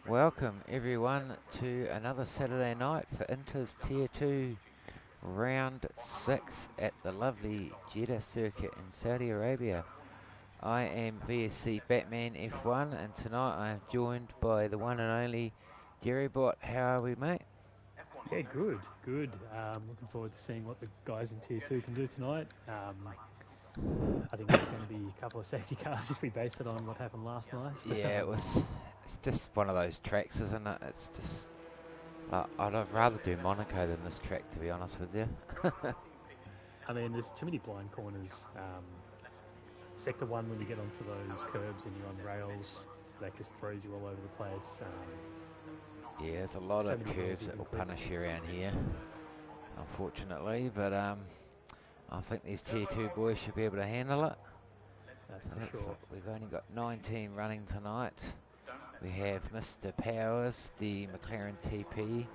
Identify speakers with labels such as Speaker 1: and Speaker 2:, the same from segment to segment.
Speaker 1: Welcome everyone to another Saturday night for Inter's Tier 2 Round 6 at the lovely Jeddah circuit in Saudi Arabia. I am VSC Batman F1 and tonight I am joined by the one and only Jerry Bot. How are we, mate?
Speaker 2: Yeah, good. Looking forward to seeing what the guys in Tier 2 can do tonight. I think there's going to be a couple of safety cars if we base it on what happened last night.
Speaker 1: Yeah, it's just one of those tracks, isn't it? It's just, I'd rather do Monaco than this track, to be honest with you.
Speaker 2: I mean, there's too many blind corners. Sector 1, when you get onto those curbs and you're on rails, that just throws you all over the place.
Speaker 1: Yeah, there's a lot
Speaker 2: So
Speaker 1: of
Speaker 2: many hills
Speaker 1: curves
Speaker 2: you
Speaker 1: that
Speaker 2: can
Speaker 1: will
Speaker 2: clip.
Speaker 1: punish you around here, unfortunately, but I think these Tier 2 boys should be able to handle it.
Speaker 2: That's
Speaker 1: So
Speaker 2: for
Speaker 1: looks
Speaker 2: sure.
Speaker 1: like we've only got 19 running tonight. We have Mr. Powers, the McLaren TP,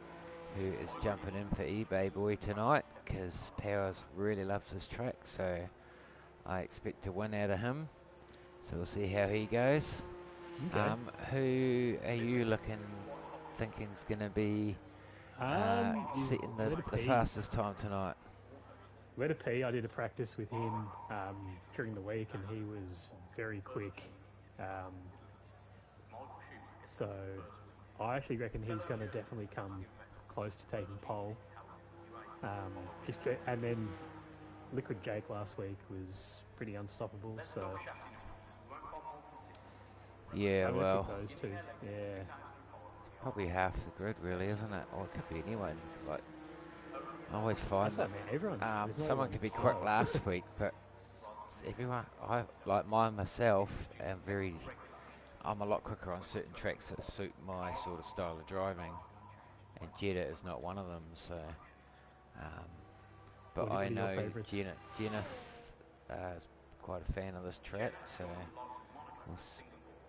Speaker 1: who is jumping in for eBay boy tonight, because Powers really loves this track, so I expect to win out of him. So we'll see how he goes.
Speaker 2: Okay.
Speaker 1: Who are you thinking's going to be
Speaker 2: Is
Speaker 1: setting
Speaker 2: Letter
Speaker 1: the
Speaker 2: P.
Speaker 1: fastest time tonight?
Speaker 2: Letter P, I did a practice with him during the week and he was very quick. So I actually reckon he's going to definitely come close to taking pole. And then Liquid Jake last week was pretty unstoppable. So
Speaker 1: Yeah,
Speaker 2: I'm going to pick
Speaker 1: well,
Speaker 2: those two. Yeah,
Speaker 1: probably half the grid, really, isn't it? Or it could be anyone. Like, I always find
Speaker 2: that's what
Speaker 1: that
Speaker 2: I mean. There's no
Speaker 1: someone
Speaker 2: one
Speaker 1: could be quick
Speaker 2: slow.
Speaker 1: last week, but everyone, I like mine myself, am very. I'm a lot quicker on certain tracks that suit my sort of style of driving, and Jeddah is not one of them. So, um, but
Speaker 2: What
Speaker 1: I
Speaker 2: are your
Speaker 1: know
Speaker 2: favourites?
Speaker 1: Jenna is quite a fan of this track, so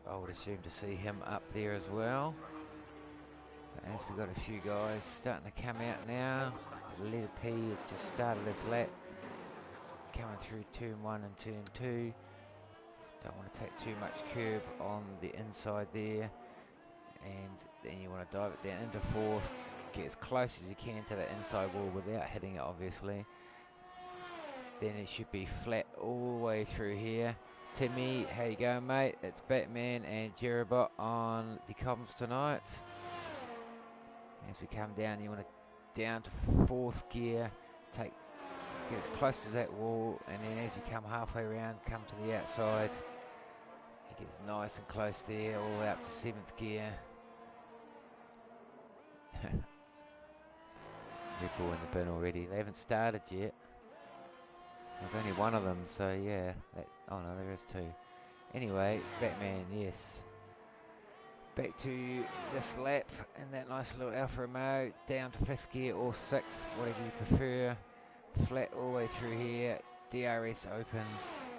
Speaker 1: I would assume to see him up there as well. But as we've got a few guys starting to come out now, Letter P has just started his lap, coming through turn 1 and turn 2. Don't want to take too much curb on the inside there, and then you want to dive it down into 4th, get as close as you can to the inside wall without hitting it, obviously. Then it should be flat all the way through here. Timmy, how you going, mate? It's Batman and Jerabot on the comms tonight. As we come down, you want to down to 4th gear, get as close as that wall, and then as you come halfway around, come to the outside. It gets nice and close there, all the way up to 7th gear. Red Bull in the bin already. They haven't started yet. There's only one of them, so yeah. Oh no, there is two. Anyway, Batman, yes. Back to this lap and that nice little Alfa Romeo, down to 5th gear or 6th, whatever you prefer. Flat all the way through here, DRS open,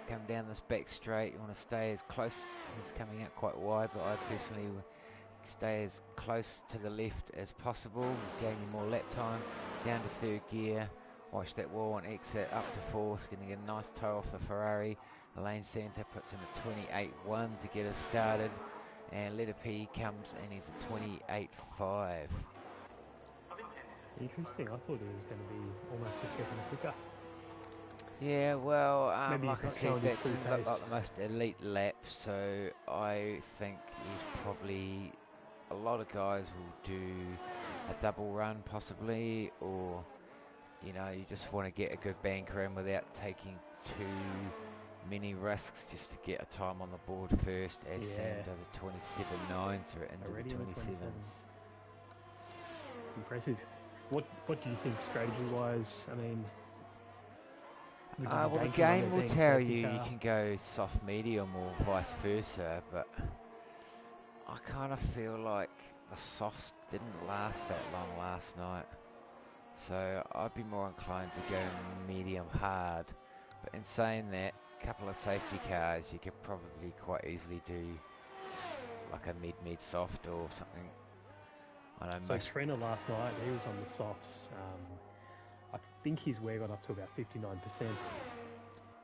Speaker 1: come down this back straight. You want to stay as close, he's coming out quite wide, but I personally stay as close to the left as possible, gain you more lap time. Down to 3rd gear, watch that wall and exit up to 4th, going to get a nice toe off the Ferrari. Lane Centre puts in a 28.1 to get us started, and Letter P comes and he's a 28.5.
Speaker 2: Interesting. I thought it was going to be almost a second quicker.
Speaker 1: Yeah, well,
Speaker 2: Maybe he's
Speaker 1: like I
Speaker 2: not
Speaker 1: said,
Speaker 2: showing his
Speaker 1: that
Speaker 2: full
Speaker 1: didn't look like
Speaker 2: pace.
Speaker 1: the most elite lap, so I think he's probably, a lot of guys will do a double run possibly, or you just want to get a good banker in without taking too many risks, just to get a time on the board first, as Sam
Speaker 2: Yeah,
Speaker 1: does a 27.9, so we're into
Speaker 2: already
Speaker 1: the
Speaker 2: in the
Speaker 1: 27s.
Speaker 2: 27s. Impressive. What do you think strategy wise? I mean, would you be
Speaker 1: Well, the
Speaker 2: banking on there
Speaker 1: game will
Speaker 2: being a
Speaker 1: tell
Speaker 2: safety
Speaker 1: you you
Speaker 2: car?
Speaker 1: can go soft medium or vice versa, but I kind of feel like the softs didn't last that long last night, so I'd be more inclined to go medium hard. But in saying that, a couple of safety cars, you could probably quite easily do like a mid soft or something. I know
Speaker 2: So
Speaker 1: most.
Speaker 2: Trina last night, he was on the softs. I think his wear got up to about 59%,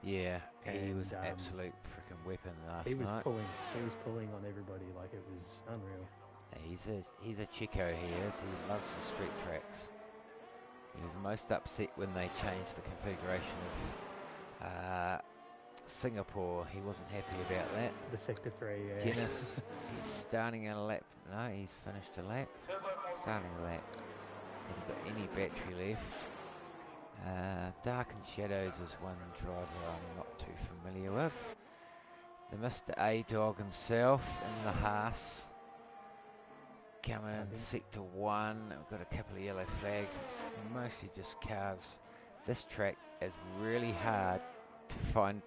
Speaker 1: Yeah, he was
Speaker 2: and
Speaker 1: absolute freaking weapon
Speaker 2: he
Speaker 1: last
Speaker 2: was
Speaker 1: night.
Speaker 2: pulling. He was pulling on everybody like it was unreal.
Speaker 1: He's a chico, he is. He loves the street tracks. He was most upset when they changed the configuration of Singapore. He wasn't happy about that.
Speaker 2: The Sector 3, yeah.
Speaker 1: Jeddah, he's starting a lap. No, he's finished a lap. Starting a lap. Hasn't got any battery left. Darkened Shadows is one driver I'm not too familiar with. The Mr. A-Dog himself in the Haas. Coming in Sector 1. We've got a couple of yellow flags. It's mostly just cars. This track is really hard to find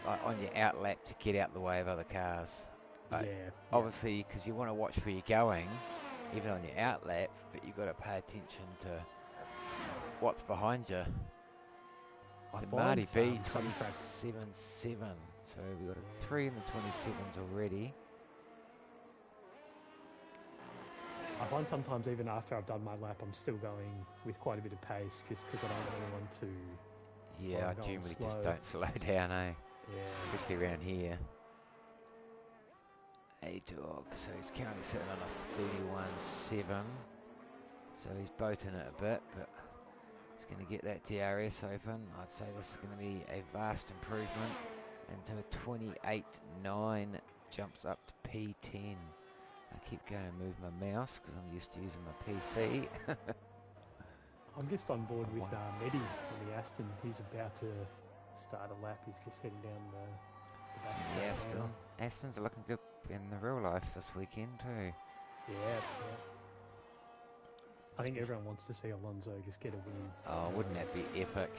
Speaker 1: on your out lap to get out the way of other cars. Obviously, because you want to watch where you're going, even on your out lap, but you've got to pay attention to what's behind you. So Marty B, 27.7. So we've got a 3 in the 27s already.
Speaker 2: I find sometimes even after I've done my lap, I'm still going with quite a bit of pace just because I don't really want to.
Speaker 1: Yeah, I generally just don't slow down, eh?
Speaker 2: Yeah.
Speaker 1: Especially around here. A-Dog, so he's currently sitting on a 31.7. So he's boating it a bit, but he's going to get that DRS open. I'd say this is going to be a vast improvement into a 28.9, jumps up to P10. I keep going to move my mouse because I'm used to using my PC.
Speaker 2: I'm just on board with Mehdi in the Aston. He's about to start a lap. He's just heading down the back straight.
Speaker 1: Yeah, Astons are looking good in the real life this weekend too.
Speaker 2: Yeah. I think everyone wants to see Alonso just get a win.
Speaker 1: Oh, wouldn't that be epic?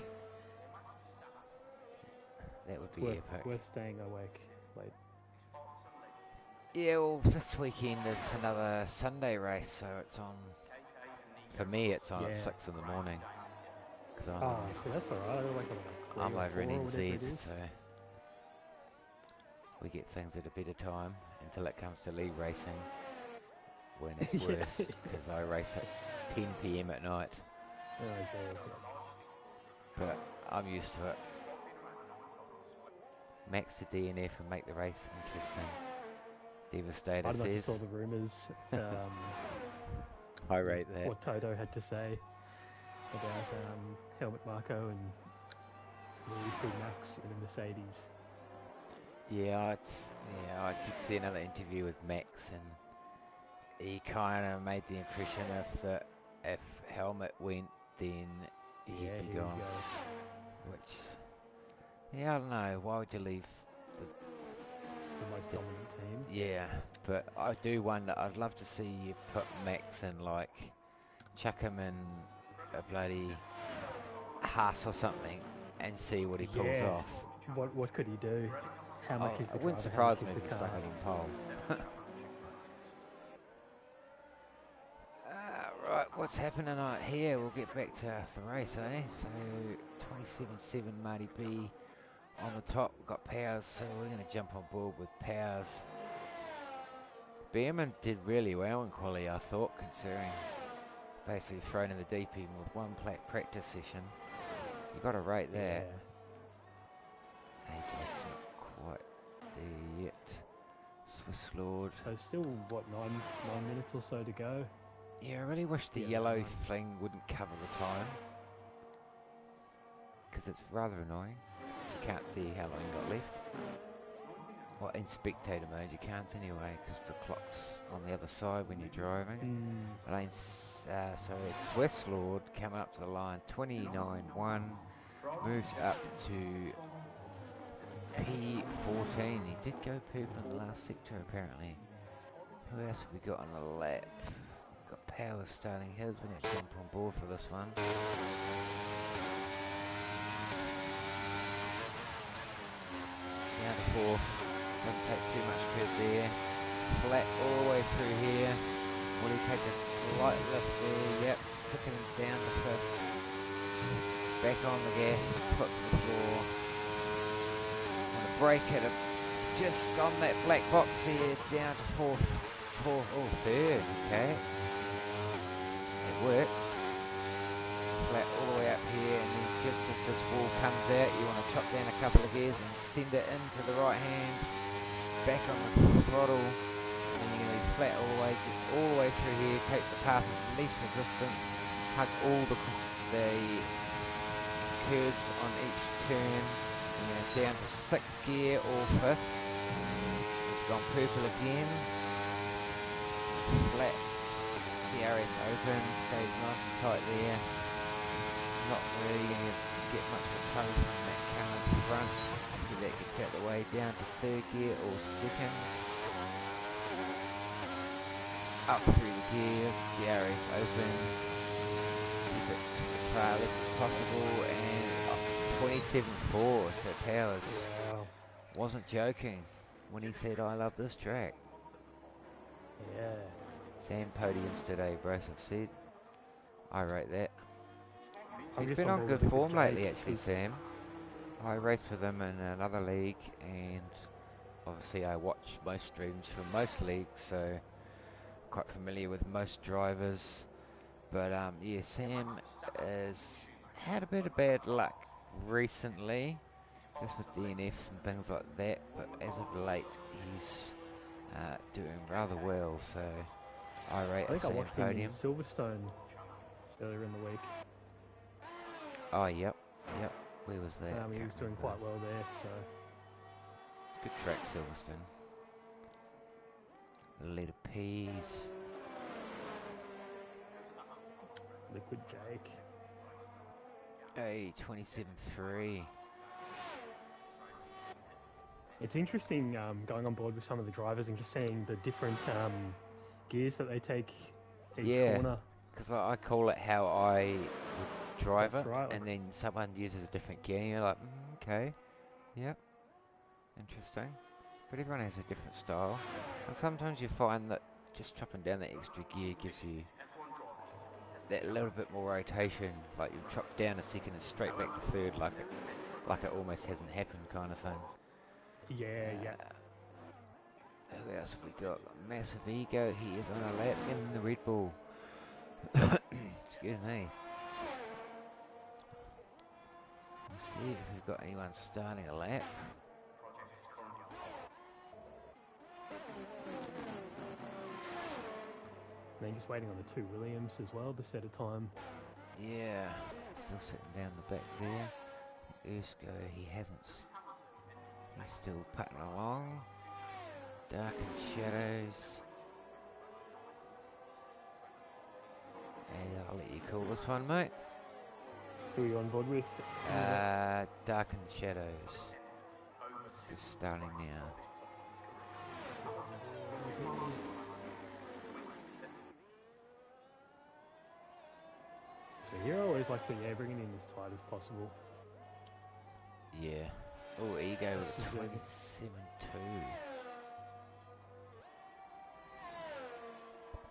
Speaker 1: That would be epic.
Speaker 2: Worth staying awake late.
Speaker 1: Yeah, well, this weekend is another Sunday race, so it's on. For me, it's on at 6 in the morning.
Speaker 2: So that's alright.
Speaker 1: I'm over in NZ, so we get things at a better time until it comes to league racing, when it's worse because I race at 10 PM at night. But I'm used to it. Max to DNF and make the race interesting. Devastator says.
Speaker 2: I saw the rumours.
Speaker 1: I rate that.
Speaker 2: What Toto had to say about Helmut Marko and will we see Max in a Mercedes?
Speaker 1: I did see another interview with Max, and he kind of made the impression if Helmut went, then he'd be gone. Which, I don't know. Why would you leave
Speaker 2: the most dominant team?
Speaker 1: Yeah, but I do wonder. I'd love to see you put Max in, like, chuck him in a bloody Haas or something, and see what he pulls off.
Speaker 2: What could he do? How much is the car?
Speaker 1: It wouldn't surprise me if he stuck it in pole. Right, what's happening out here? We'll get back to the race, eh? So 27.7 Marty B on the top. We've got Powers, so we're going to jump on board with Powers. Behrman did really well in quali, I thought, considering basically thrown in the deep end with one practice session. You got to rate that. Hey, that's not quite there yet. Swiss Lord.
Speaker 2: So still, what, 9 minutes or so to go?
Speaker 1: Yeah, I really wish the yellow thing wouldn't cover the time, because it's rather annoying. You can't see how long you got left. Well, in spectator mode you can't anyway, because the clock's on the other side when you're driving. So it's Swiss Lord coming up to the line, 29.1, moves up to P14. He did go purple in the last sector apparently. Who else have we got on the lap? Got Powers starting his. We're going to jump on board for this one. Down to 4. Doesn't take too much curve there. Flat all the way through here. Will he take a slight lift there? Yep, it's kicking him down to 5th. Back on the gas, foot to the floor. And a brake at just on that black box there, down to 3rd, okay. It works. Flat all the way up here, and then just as this wall comes out, you want to chop down a couple of gears and send it into the right hand. Back on the throttle, nearly flat all the way through here. Take the path of least resistance. Hug all the curves on each turn. Down to 6th gear or 5th. It's gone purple again. Flat. DRS open. Stays nice and tight there. Not really going to get much of a tone from that car in front. Hopefully that gets out of the way. Down to 3rd gear or 2nd. Up through the gears. DRS open. Keep it as far left as possible. And up 27.4. So Powers wasn't joking when he said, "I love this track."
Speaker 2: Yeah.
Speaker 1: Sam podiums today, Bryce. I've said. I rate that. He's been
Speaker 2: on
Speaker 1: on good form lately, actually, Sam. I raced with him in another league, and obviously I watch most streams from most leagues, so quite familiar with most drivers. But yeah, Sam has had a bit of bad luck recently, just with DNFs and things like that. But as of late, he's doing rather well. So I rate a Sam
Speaker 2: I watched
Speaker 1: podium.
Speaker 2: him in Silverstone earlier in the week.
Speaker 1: Oh, yep. Where was that?
Speaker 2: He was doing quite well there, so.
Speaker 1: Good track, Silverstone. The letter P's.
Speaker 2: Liquid Jake.
Speaker 1: Hey, 27.3.
Speaker 2: It's interesting going on board with some of the drivers and just seeing the different gears that they take each corner.
Speaker 1: Because I call it how I would drive it,
Speaker 2: right,
Speaker 1: and then someone uses a different gear, and you're like, okay, yep, interesting. But everyone has a different style, and sometimes you find that just chopping down that extra gear gives you that little bit more rotation, like you chop down a second and straight back to 3rd, like it almost hasn't happened, kind of thing.
Speaker 2: Yeah.
Speaker 1: Who else have we got? Massive Ego. He is on a lap in the Red Bull. Excuse me. Let's see if we've got anyone starting a lap.
Speaker 2: And then just waiting on the 2 Williams as well to set a time.
Speaker 1: Yeah, still sitting down the back there. Ersko, he's still putting along. Darkened Shadows. And I'll let you call this one, mate.
Speaker 2: Who are you on board with?
Speaker 1: Darkened Shadows. Just starting now.
Speaker 2: So here I always like to bring it in as tight as possible.
Speaker 1: Yeah. Oh, Ego was 27.2.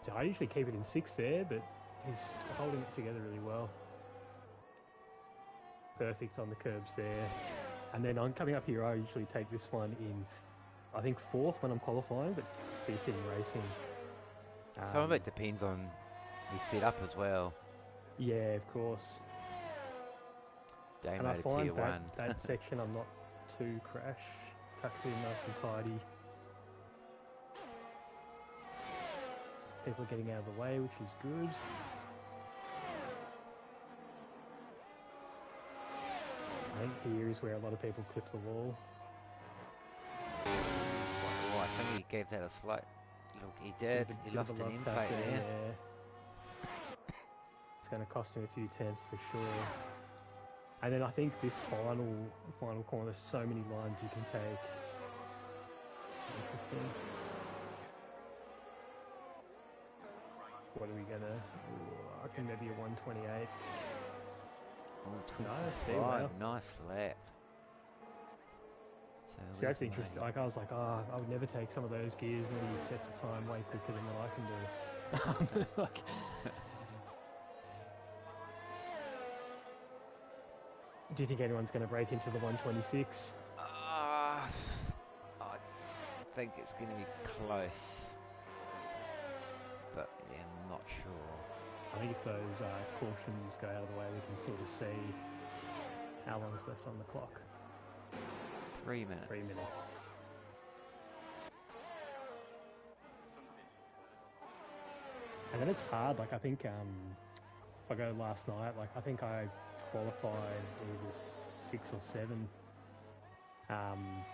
Speaker 2: So I usually keep it in 6th there, but he's holding it together really well. Perfect on the curbs there. And then on coming up here, I usually take this one in, I think 4th when I'm qualifying, but 5th in racing.
Speaker 1: Some of it depends on his setup as well.
Speaker 2: Yeah, of course. And I find that section I'm not too crash. Tucks in nice and tidy. People are getting out of the way, which is good. I think here is where a lot of people clip the wall.
Speaker 1: Well, I think he gave that a slight look. He did. He lost an end plate there.
Speaker 2: Yeah. It's going to cost him a few tenths for sure. And then I think this final corner, there's so many lines you can take. Interesting. What are we gonna? I reckon maybe a 128.
Speaker 1: Oh, 25. Nice lap.
Speaker 2: So that's interesting. Like I was like, I would never take some of those gears, and then he sets a time way quicker than what I can do. Like, do you think anyone's going to break into the 126?
Speaker 1: I think it's going to be close, but yeah, I'm not sure.
Speaker 2: I think if those cautions go out of the way, we can sort of see how long is left on the clock.
Speaker 1: 3 minutes.
Speaker 2: 3 minutes. And then it's hard. Like I think if I go last night, like I think I qualified either 6 or 7. And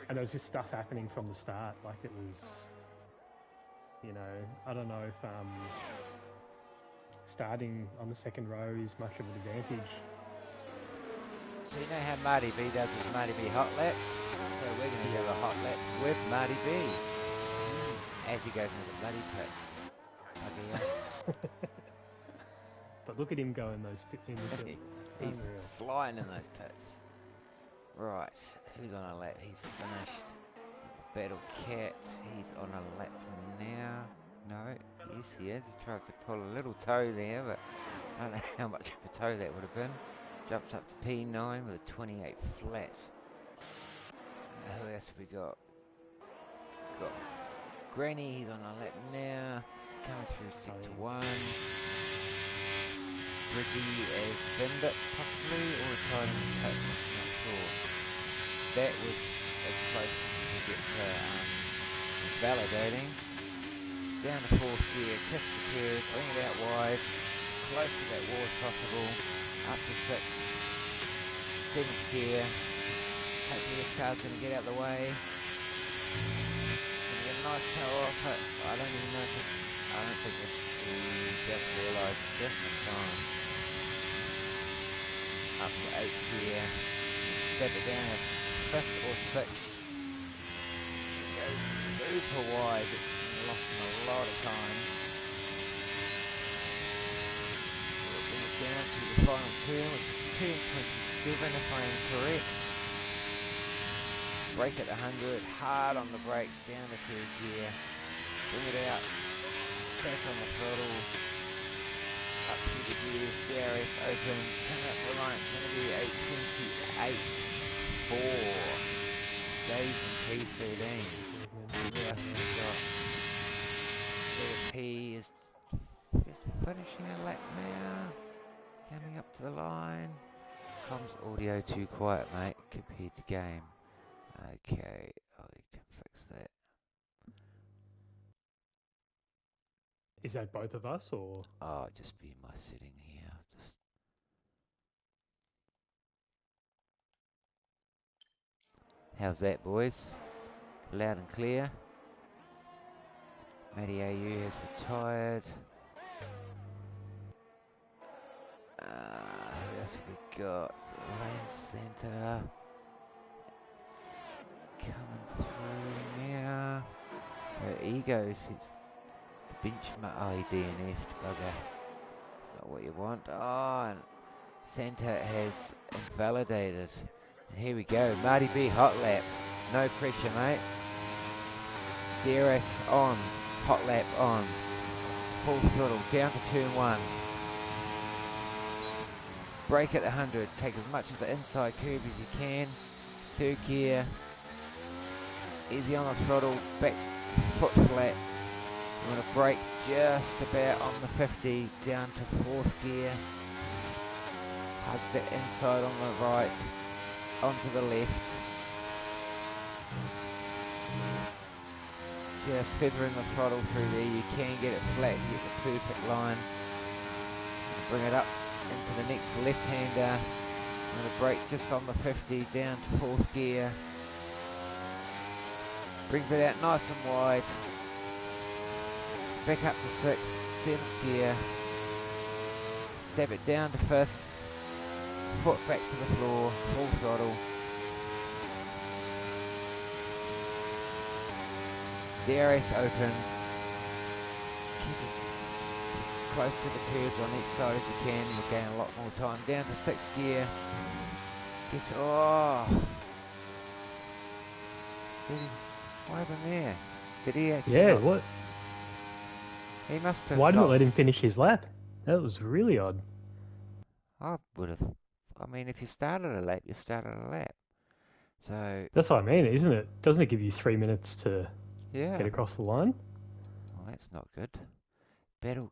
Speaker 2: there was just stuff happening from the start. Like it was, you know, I don't know if starting on the second row is much of an advantage.
Speaker 1: So you know how Marty B does his Marty B hot laps? So we're going to do a hot lap with Marty B as he goes into the bloody pits.
Speaker 2: But look at him go in those in the pit.
Speaker 1: He's flying in those pits. Right, who's on a lap? He's finished. Battle Cat, he's on a lap now. No, yes he is. He tries to pull a little toe there, but I don't know how much of a toe that would have been. Jumps up to P9 with a 28 flat. Who else have we got? Got Granny, he's on a lap now. Coming through sector 1. Ricky has spinned it possibly, or retired in the pits, not sure. That was as close as you could get to validating. Down to 4th gear, kiss the curve, bring it out wide, as close to that wall as possible. Up to 6th, 7th gear. Hopefully this car's going to get out of the way. Going to get a nice toe off it. I don't even know if this, I don't think this, he just realised just in time. Up to 8th gear, step it down at 5th or 6th. It goes super wide, it's lost him a lot of time. We'll bring it down to the final turn, which is turn 27 if I am correct. Brake at 100, hard on the brakes, down the 3rd gear. Bring it out, back on the throttle. Up through the gears, DRS open, coming up the line, it's going to be a 28.4. Stays in P13. Who else have we got? P is just finishing a lap now. Coming up to the line. Comms audio too quiet, mate, compared to game. Okay, oh, you can fix that.
Speaker 2: Is that both of us or?
Speaker 1: Oh, just be my setting here. Just how's that, boys? Loud and clear. Matty AU has retired. Who else have we got? Lane Centre. Coming through now. So Egos, it's the benchmark. Oh, he DNF'd, bugger. It's not what you want. Oh, and Santa has invalidated. And here we go, Marty B hot lap. No pressure, mate. DRS on, hot lap on. Full throttle, down to turn 1. Brake at 100, take as much of the inside curve as you can. 3rd gear. Easy on the throttle, back foot flat. You want to brake just about on the 50, down to 4th gear. Hug the inside on the right, onto the left. Just feathering the throttle through there, you can get it flat, get the perfect line. Bring it up into the next left-hander. I'm going to brake just on the 50, down to 4th gear. Brings it out nice and wide. Back up to 6th, 7th gear. Step it down to 5th. Foot back to the floor, full throttle. DRS open. Keep as close to the curbs on each side as you can. You'll gain a lot more time. Down to 6th gear. Gets, oh. What happened there? Did he actually?
Speaker 2: Yeah, what?
Speaker 1: He must have.
Speaker 2: Why didn't it let him finish his lap? That was really odd.
Speaker 1: I would have. I mean, if you started a lap, you started a lap. So.
Speaker 2: That's what I mean, isn't it? Doesn't it give you 3 minutes to
Speaker 1: Yeah.
Speaker 2: get across the line?
Speaker 1: Well, that's not good. Battle.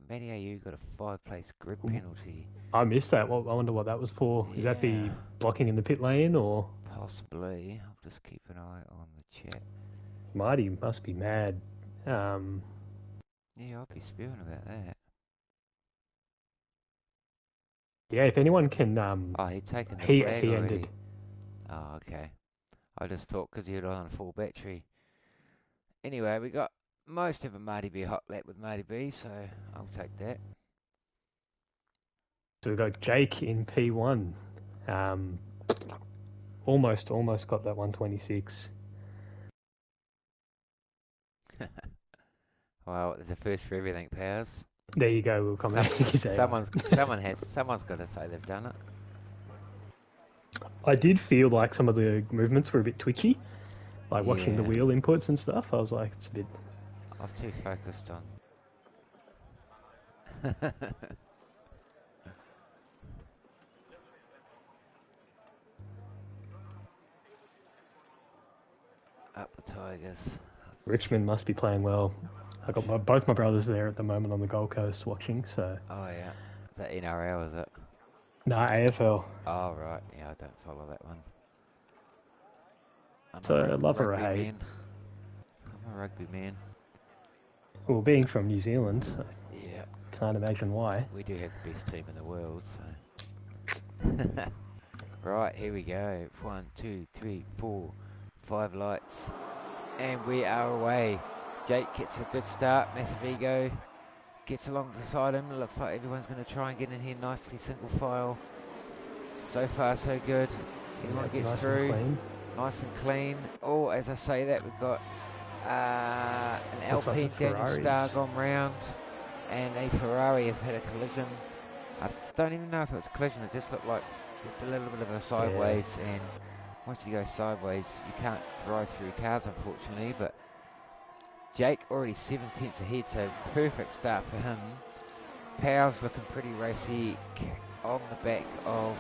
Speaker 1: Matty AU got a 5-place grid penalty.
Speaker 2: I missed that. I wonder what that was for.
Speaker 1: Yeah.
Speaker 2: Is that the blocking in the pit lane or?
Speaker 1: Possibly. I'll just keep an eye on the chat.
Speaker 2: Marty must be mad.
Speaker 1: Yeah, I'll be spewing about that.
Speaker 2: Yeah, if anyone can,
Speaker 1: Oh, he'd taken the
Speaker 2: he
Speaker 1: flag
Speaker 2: he ended.
Speaker 1: already. Oh, okay. I just thought because he had on a full battery. Anyway, we got most of a Marty B hot lap with Marty B, so I'll take that.
Speaker 2: So we got Jake in P1. Almost got that 126.
Speaker 1: Well, there's a first for everything, Powers.
Speaker 2: There you go. We'll comment.
Speaker 1: Someone's got to say they've done it.
Speaker 2: I did feel like some of the movements were a bit twitchy, like watching the
Speaker 1: Yeah,
Speaker 2: wheel inputs and stuff. I was like, it's a bit.
Speaker 1: I was too focused on. Up the Tigers.
Speaker 2: Richmond must be playing well. I got both my brothers there at the moment on the Gold Coast watching. So
Speaker 1: Oh yeah, is that NRL? Is it?
Speaker 2: nah, AFL.
Speaker 1: Oh right, yeah, I don't follow that one. I'm
Speaker 2: So
Speaker 1: a
Speaker 2: love or
Speaker 1: rugby
Speaker 2: hate.
Speaker 1: man. I'm a rugby man.
Speaker 2: Well, being from New Zealand,
Speaker 1: Yeah,
Speaker 2: I can't imagine why.
Speaker 1: we do have the best team in the world, so. Right, here we go. 1, 2, 3, 4, 5 lights. And we are away. Jake gets a good start. Massive ego. Gets along beside him. Looks like everyone's going to try and get in here nicely, single file. So far, so good. Everyone gets
Speaker 2: nice
Speaker 1: through.
Speaker 2: And clean.
Speaker 1: Nice and clean. Oh, as I say that, we've got an
Speaker 2: Looks
Speaker 1: Alpine
Speaker 2: like
Speaker 1: Daniel Star gone round. And a Ferrari have had a collision. I don't even know if it was a collision. It just looked like a little bit of a sideways, and once you go sideways you can't drive through cars unfortunately, but Jake already 7 tenths ahead, so perfect start for him. Powell's looking pretty racy on the back of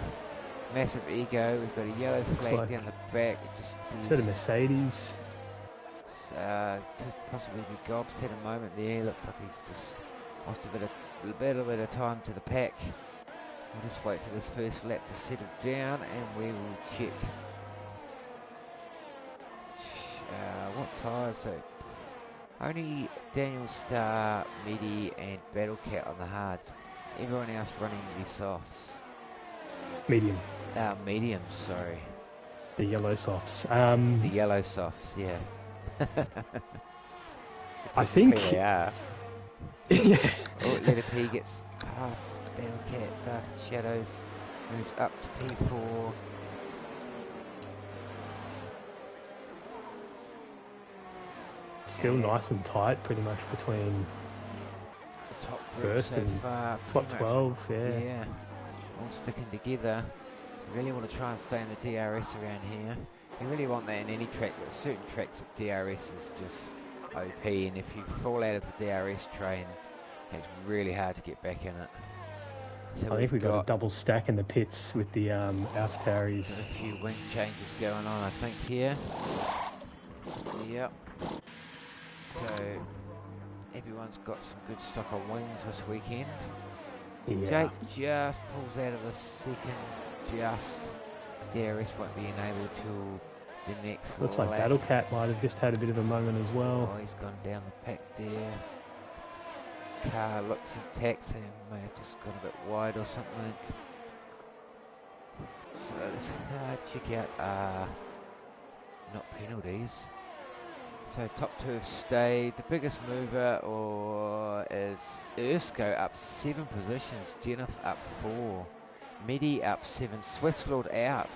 Speaker 1: Massive Ego. We've got a yellow flag
Speaker 2: like
Speaker 1: down the back.
Speaker 2: Is that a Mercedes?
Speaker 1: Could possibly be Gobs at a moment there. Looks like he's just lost a bit of time to the pack. We'll just wait for this first lap to settle down and we will check what tyres. So only Daniel Star, Medi and Battle Cat on the hards. Everyone else running the softs.
Speaker 2: Medium.
Speaker 1: Mediums, sorry.
Speaker 2: The yellow softs.
Speaker 1: The yellow softs, yeah.
Speaker 2: I think
Speaker 1: they are.
Speaker 2: Yeah.
Speaker 1: Oh, Letter P gets past Battle Cat, Dark Shadows, moves up to P4.
Speaker 2: Still nice and tight, pretty much between
Speaker 1: the top group
Speaker 2: first
Speaker 1: so
Speaker 2: and
Speaker 1: far.
Speaker 2: top 12. Yeah.
Speaker 1: Yeah, all sticking together. You really want to try and stay in the DRS around here. You really want that in any track, but certain tracks of DRS is just OP, and if you fall out of the DRS train, it's really hard to get back in it. So
Speaker 2: I think we've got a double stack in the pits with the AlphaTauris.
Speaker 1: A few wing changes going on, I think, here. Yep. So everyone's got some good stock on wings this weekend.
Speaker 2: Yeah.
Speaker 1: Jake just pulls out of the second, just DRS won't be enabled till the next
Speaker 2: Looks
Speaker 1: lap.
Speaker 2: like Battle Cat might have just had a bit of a moment as well.
Speaker 1: Oh, he's gone down the pack there. Car looks intact and may have just gone a bit wide or something. So let's check out not penalties. So top two have stayed. The biggest mover is Ersko up 7 positions. Jennifer up 4. Medi up 7. Swisslord out.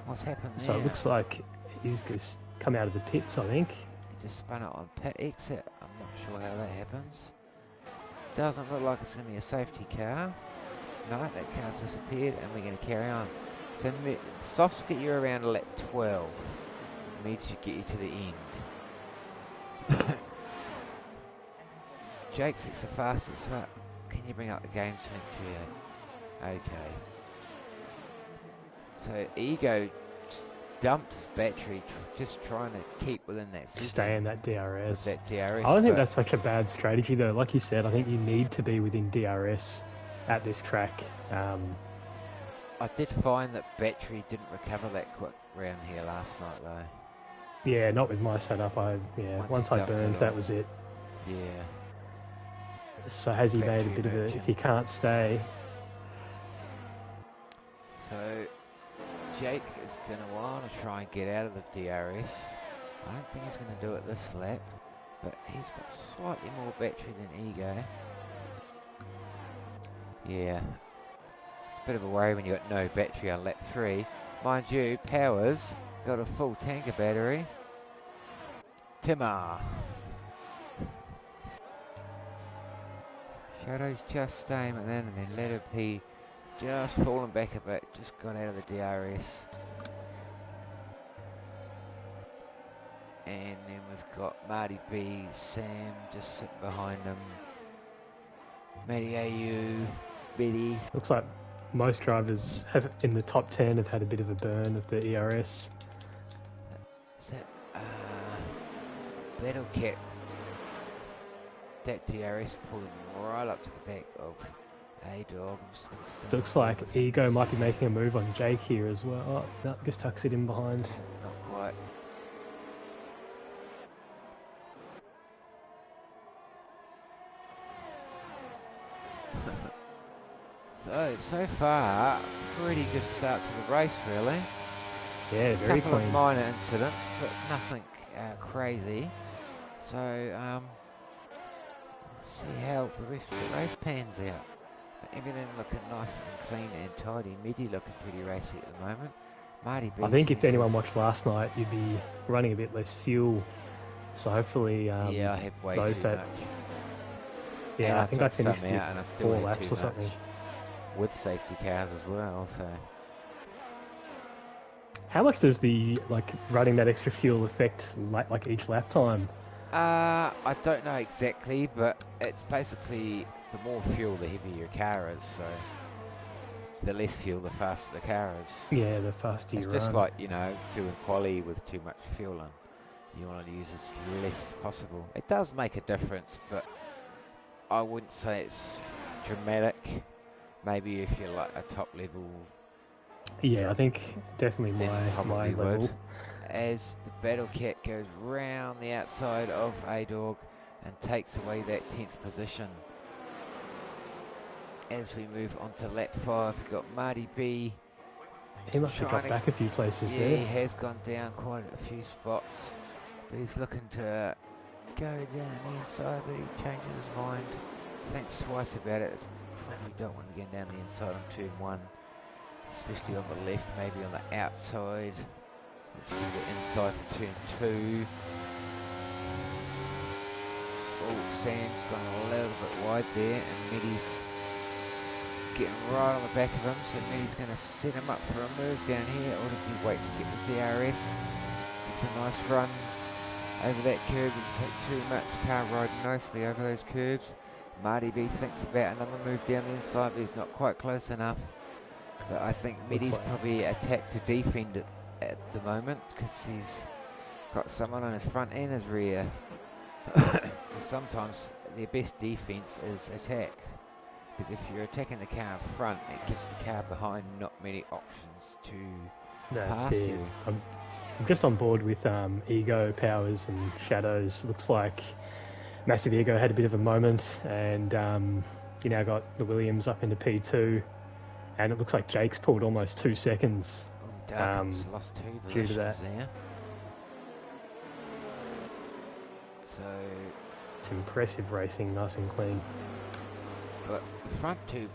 Speaker 1: What's happened there?
Speaker 2: So it looks like he's just come out of the pits, I think.
Speaker 1: He just spun it on pit exit. I'm not sure how that happens. Doesn't look like it's going to be a safety car. No, that car's disappeared and we're going to carry on. So softs get you around lap 12. Meds should get you to the end. Jake's it's the fastest lap. Can you bring up the game change here? Okay. So Ego dumped his battery, just trying to keep within that system.
Speaker 2: Stay in that DRS.
Speaker 1: That DRS.
Speaker 2: I don't think that's like a bad strategy though. Like you said, I think you need to be within DRS at this track.
Speaker 1: I did find that battery didn't recover that quick round here last night though.
Speaker 2: Yeah, not with my setup. Once I burned, that was it.
Speaker 1: Yeah.
Speaker 2: So has he made a bit of a, if he can't stay?
Speaker 1: So Jake is going to want to try and get out of the DRS. I don't think he's going to do it this lap, but he's got slightly more battery than Ego. Yeah, it's a bit of a worry when you've got no battery on lap 3. Mind you, Power's got a full tank of battery. Timmer. Shadow's just staying at then, and then Letter P just fallen back a bit, just got out of the DRS. And then we've got Marty B, Sam just sitting behind him. Matty AU, Betty.
Speaker 2: Looks like most drivers have in the top 10 have had a bit of a burn of the ERS.
Speaker 1: Is that Battle Cat? That DRS pulled him right up to the back of A-Dog.
Speaker 2: Looks like Ego might be making a move on Jake here as well. Oh, no, just tucks it in behind.
Speaker 1: Not quite. So far, pretty good start to the race, really.
Speaker 2: Yeah, very
Speaker 1: couple
Speaker 2: clean.
Speaker 1: of minor incidents, but nothing crazy. So, see how the rest of the race pans out. But everything looking nice and clean and tidy. Midi looking pretty racy at the moment. Marty B.
Speaker 2: I think if anyone watched last night, you'd be running a bit less fuel. So hopefully,
Speaker 1: yeah, I had way
Speaker 2: those
Speaker 1: too
Speaker 2: that.
Speaker 1: much.
Speaker 2: Yeah,
Speaker 1: And
Speaker 2: I think I
Speaker 1: took
Speaker 2: finished
Speaker 1: some
Speaker 2: with
Speaker 1: out and I still
Speaker 2: 4
Speaker 1: had
Speaker 2: laps
Speaker 1: too
Speaker 2: or something.
Speaker 1: much. With safety cars as well, so.
Speaker 2: How much does the running that extra fuel affect like each lap time?
Speaker 1: I don't know exactly, but it's basically the more fuel, the heavier your car is. So the less fuel, the faster the car is.
Speaker 2: Yeah, the faster you
Speaker 1: it's
Speaker 2: run.
Speaker 1: It's just like doing quali with too much fuel in. You want to use as less as possible. It does make a difference, but I wouldn't say it's dramatic. Maybe if you're like a top level.
Speaker 2: Yeah, I think definitely my level.
Speaker 1: Would. As the Battle Cat goes round the outside of A-Dog and takes away that 10th position. As we move on to lap 5, we've got Marty B.
Speaker 2: He must have got back a few places there.
Speaker 1: Yeah, he has gone down quite a few spots. But he's looking to go down the inside, but he changes his mind. Thinks twice about it. Probably don't want to get down the inside on turn 1. Especially on the left, maybe on the outside. Which is the inside for turn 2. Oh, Sam's gone a little bit wide there, and Mitty's getting right on the back of him, so Mitty's going to set him up for a move down here, or does he wait to get the DRS? It's a nice run over that curve, and take too much, car riding nicely over those curves. Marty B thinks about another move down the inside, but he's not quite close enough. But I think Mitty's probably attacked to defend it at the moment, because he's got someone on his front and his rear. Sometimes their best defense is attack, because if you're attacking the car in front, it gives the car behind not many options to pass you.
Speaker 2: I'm just on board with Ego, Powers and Shadows. Looks like Massive Ego had a bit of a moment, and you now got the Williams up into P2, and it looks like Jake's pulled almost 2 seconds.
Speaker 1: Lost 2
Speaker 2: due to that.
Speaker 1: There. So
Speaker 2: it's impressive racing, nice and clean.
Speaker 1: But the front 2,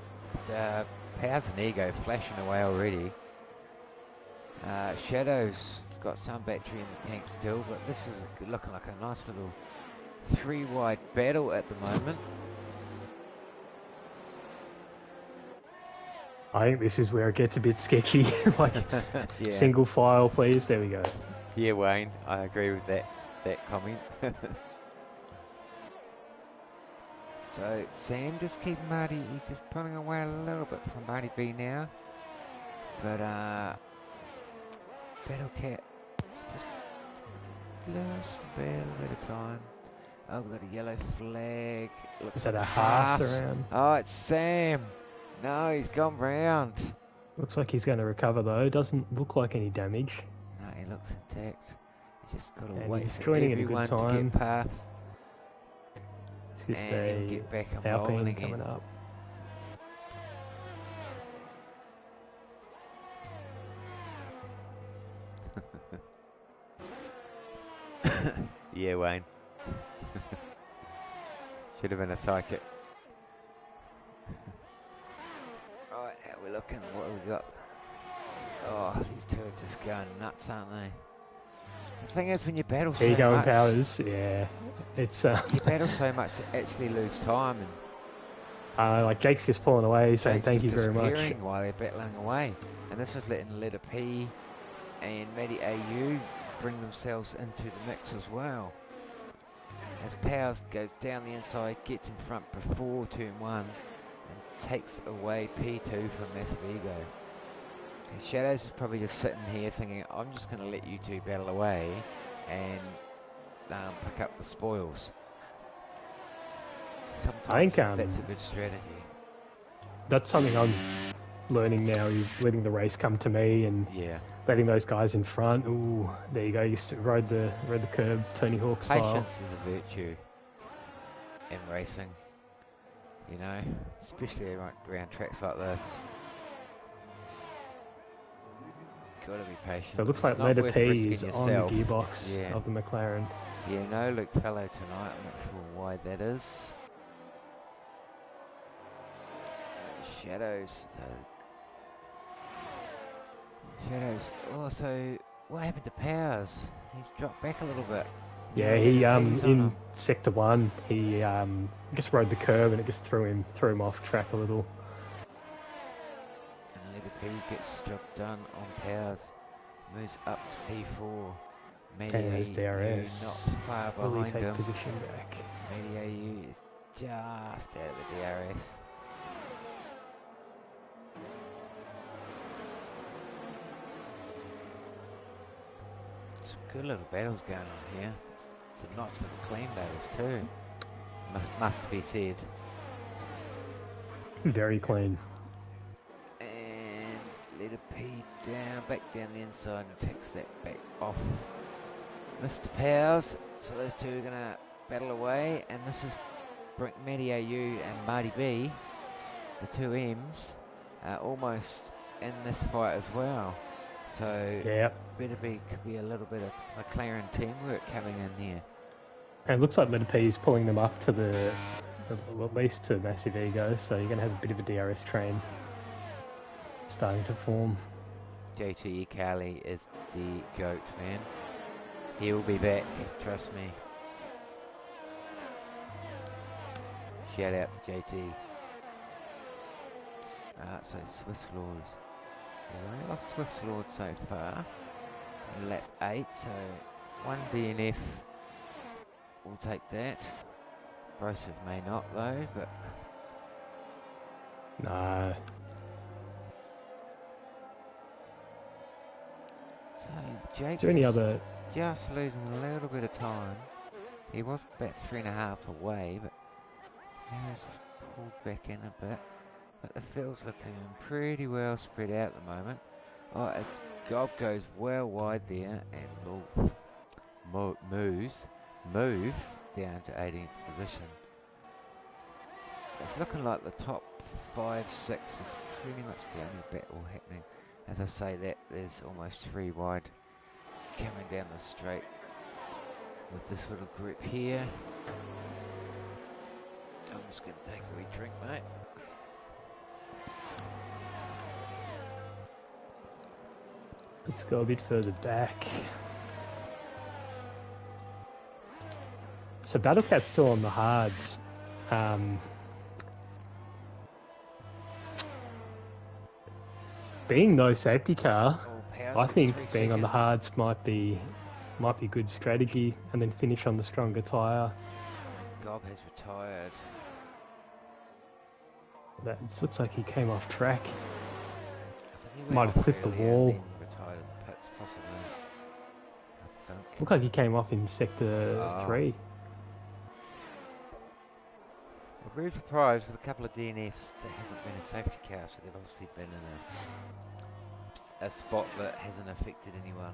Speaker 1: Powers and Ego flashing away already. Shadow's got some battery in the tank still, but this is looking like a nice little 3-wide battle at the moment.
Speaker 2: I think this is where it gets a bit sketchy.
Speaker 1: Yeah.
Speaker 2: Single file, please. There we go.
Speaker 1: Yeah, Wayne, I agree with that comment. So Sam just keeping Marty. He's just pulling away a little bit from Marty B now, but Battle Cat is just lost a little bit of time. Oh, we've got a yellow flag.
Speaker 2: Is that a pass around?
Speaker 1: Oh, it's Sam. No, he's gone round.
Speaker 2: Looks like he's going to recover though. Doesn't look like any damage.
Speaker 1: No, he looks intact. He's just got to
Speaker 2: And
Speaker 1: wait
Speaker 2: he's
Speaker 1: for
Speaker 2: joining at a
Speaker 1: everyone
Speaker 2: good time.
Speaker 1: to get past.
Speaker 2: It's just
Speaker 1: and he'll
Speaker 2: a
Speaker 1: get back and rolling
Speaker 2: Alpine
Speaker 1: again.
Speaker 2: coming up.
Speaker 1: Yeah, Wayne. Should have been a psychic. Right, how we looking? What have we got? Oh, these two are just going nuts, aren't they? The thing is, when you battle so
Speaker 2: Ego and
Speaker 1: much,
Speaker 2: Powers, yeah. It's
Speaker 1: you battle so much to actually lose time, and
Speaker 2: like Jake's just pulling away, saying
Speaker 1: Jake's
Speaker 2: thank you
Speaker 1: just
Speaker 2: very much.
Speaker 1: disappearing while they're battling away. And this was letting Letter P and Matty AU bring themselves into the mix as well. As Powers goes down the inside, gets in front before turn 1, and takes away P2 from Massive Ego. And Shadows is probably just sitting here thinking, I'm just going to let you two battle away and pick up the spoils. Sometimes that's a good strategy.
Speaker 2: That's something I'm learning now, is letting the race come to me and letting those guys in front. Ooh, there you go. You rode the curb, Tony Hawk style.
Speaker 1: Patience is a virtue in racing, you know, especially around tracks like this. Gotta be patient.
Speaker 2: So it looks like Letter P is on the gearbox
Speaker 1: Yeah.
Speaker 2: of the McLaren.
Speaker 1: Yeah, no Luke Fellow tonight. I'm not sure why that is. Shadows. Shadows. Oh, so what happened to Powers? He's dropped back a little bit.
Speaker 2: Yeah, he in sector 1, he just rode the curb and it just threw him off track a little.
Speaker 1: And Letter P gets the job done on Powers. Moves up to P4.
Speaker 2: And there's DRS.
Speaker 1: Not far
Speaker 2: Will he
Speaker 1: behind
Speaker 2: take
Speaker 1: him.
Speaker 2: position back?
Speaker 1: Matty AU is just out of the DRS. Some good little battles going on here. Some nice little clean battles too. Must be said.
Speaker 2: Very clean.
Speaker 1: And Letter P back down the inside, and takes that back off Mr. Powers. So those two are going to battle away, and this is Matty AU and Marty B, the two M's, are almost in this fight as well. So could be a little bit of McLaren teamwork coming in here.
Speaker 2: And it looks like Letter P is pulling them up to at least to Massive Ego, so you're going to have a bit of a DRS train starting to form.
Speaker 1: JT Carley is the GOAT, man. He'll be back, trust me. Shout out to JT. So Swiss Lords. We've only lost Swiss Lord so far. Lap 8, so 1 DNF will take that. Broseph may not though, but...
Speaker 2: No.
Speaker 1: So Jake just losing a little bit of time. He was about 3.5 away, but now he's just pulled back in a bit. But the field's looking pretty well spread out at the moment. Oh, as Gob goes well wide there, and Wolf moves down to 18th position. It's looking like the top 5, 6 is pretty much the only battle happening. As I say that, there's almost 3 wide coming down the straight with this little group here. I'm just going to take a wee drink, mate.
Speaker 2: Let's go a bit further back. So Battlecat's still on the hards. Being no safety car, I think being on the hards might be good strategy, and then finish on the stronger tyre.
Speaker 1: Gob has retired.
Speaker 2: That looks like he came off track. Might have clipped the wall.
Speaker 1: Retired in the pits, possibly. I think.
Speaker 2: Looked like he came off in sector 3.
Speaker 1: I'm very surprised with a couple of DNFs. There hasn't been a safety car, so they've obviously been in a spot that hasn't affected anyone.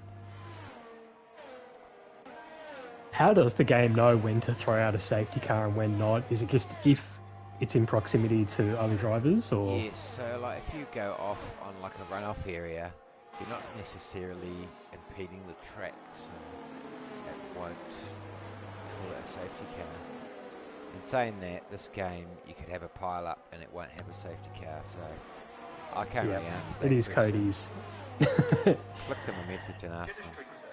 Speaker 2: How does the game know when to throw out a safety car and when not? Is it just if it's in proximity to other drivers, or?
Speaker 1: Yes, so like if you go off on like a runoff area, you're not necessarily impeding the track, so it won't call it a safety car. In saying that, this game you could have a pile up and it won't have a safety car, so I can't really answer that
Speaker 2: It is
Speaker 1: question.
Speaker 2: Cody's.
Speaker 1: Flick them a message and ask them.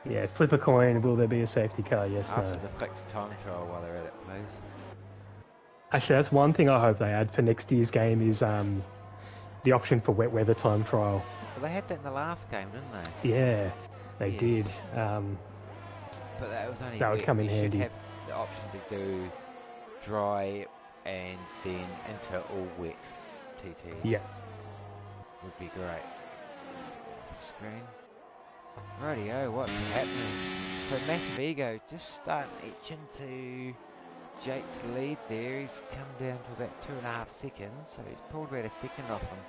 Speaker 2: Yeah, flip a coin. Will there be a safety car? Yes,
Speaker 1: Ask
Speaker 2: no.
Speaker 1: them to fix time trial while they're at it, please.
Speaker 2: Actually, that's one thing I hope they add for next year's game is the option for wet weather time trial.
Speaker 1: Well, they had that in the last game, didn't they?
Speaker 2: Yeah, they did.
Speaker 1: But that was only
Speaker 2: that would come in
Speaker 1: you
Speaker 2: handy.
Speaker 1: should have the option to do dry and then into all wet TTs.
Speaker 2: Yeah.
Speaker 1: Would be great. Screen. Rightio, what's happening? So Massive Ego just starting to etch into Jake's lead there. He's come down to about 2.5 seconds, so he's pulled about a second off him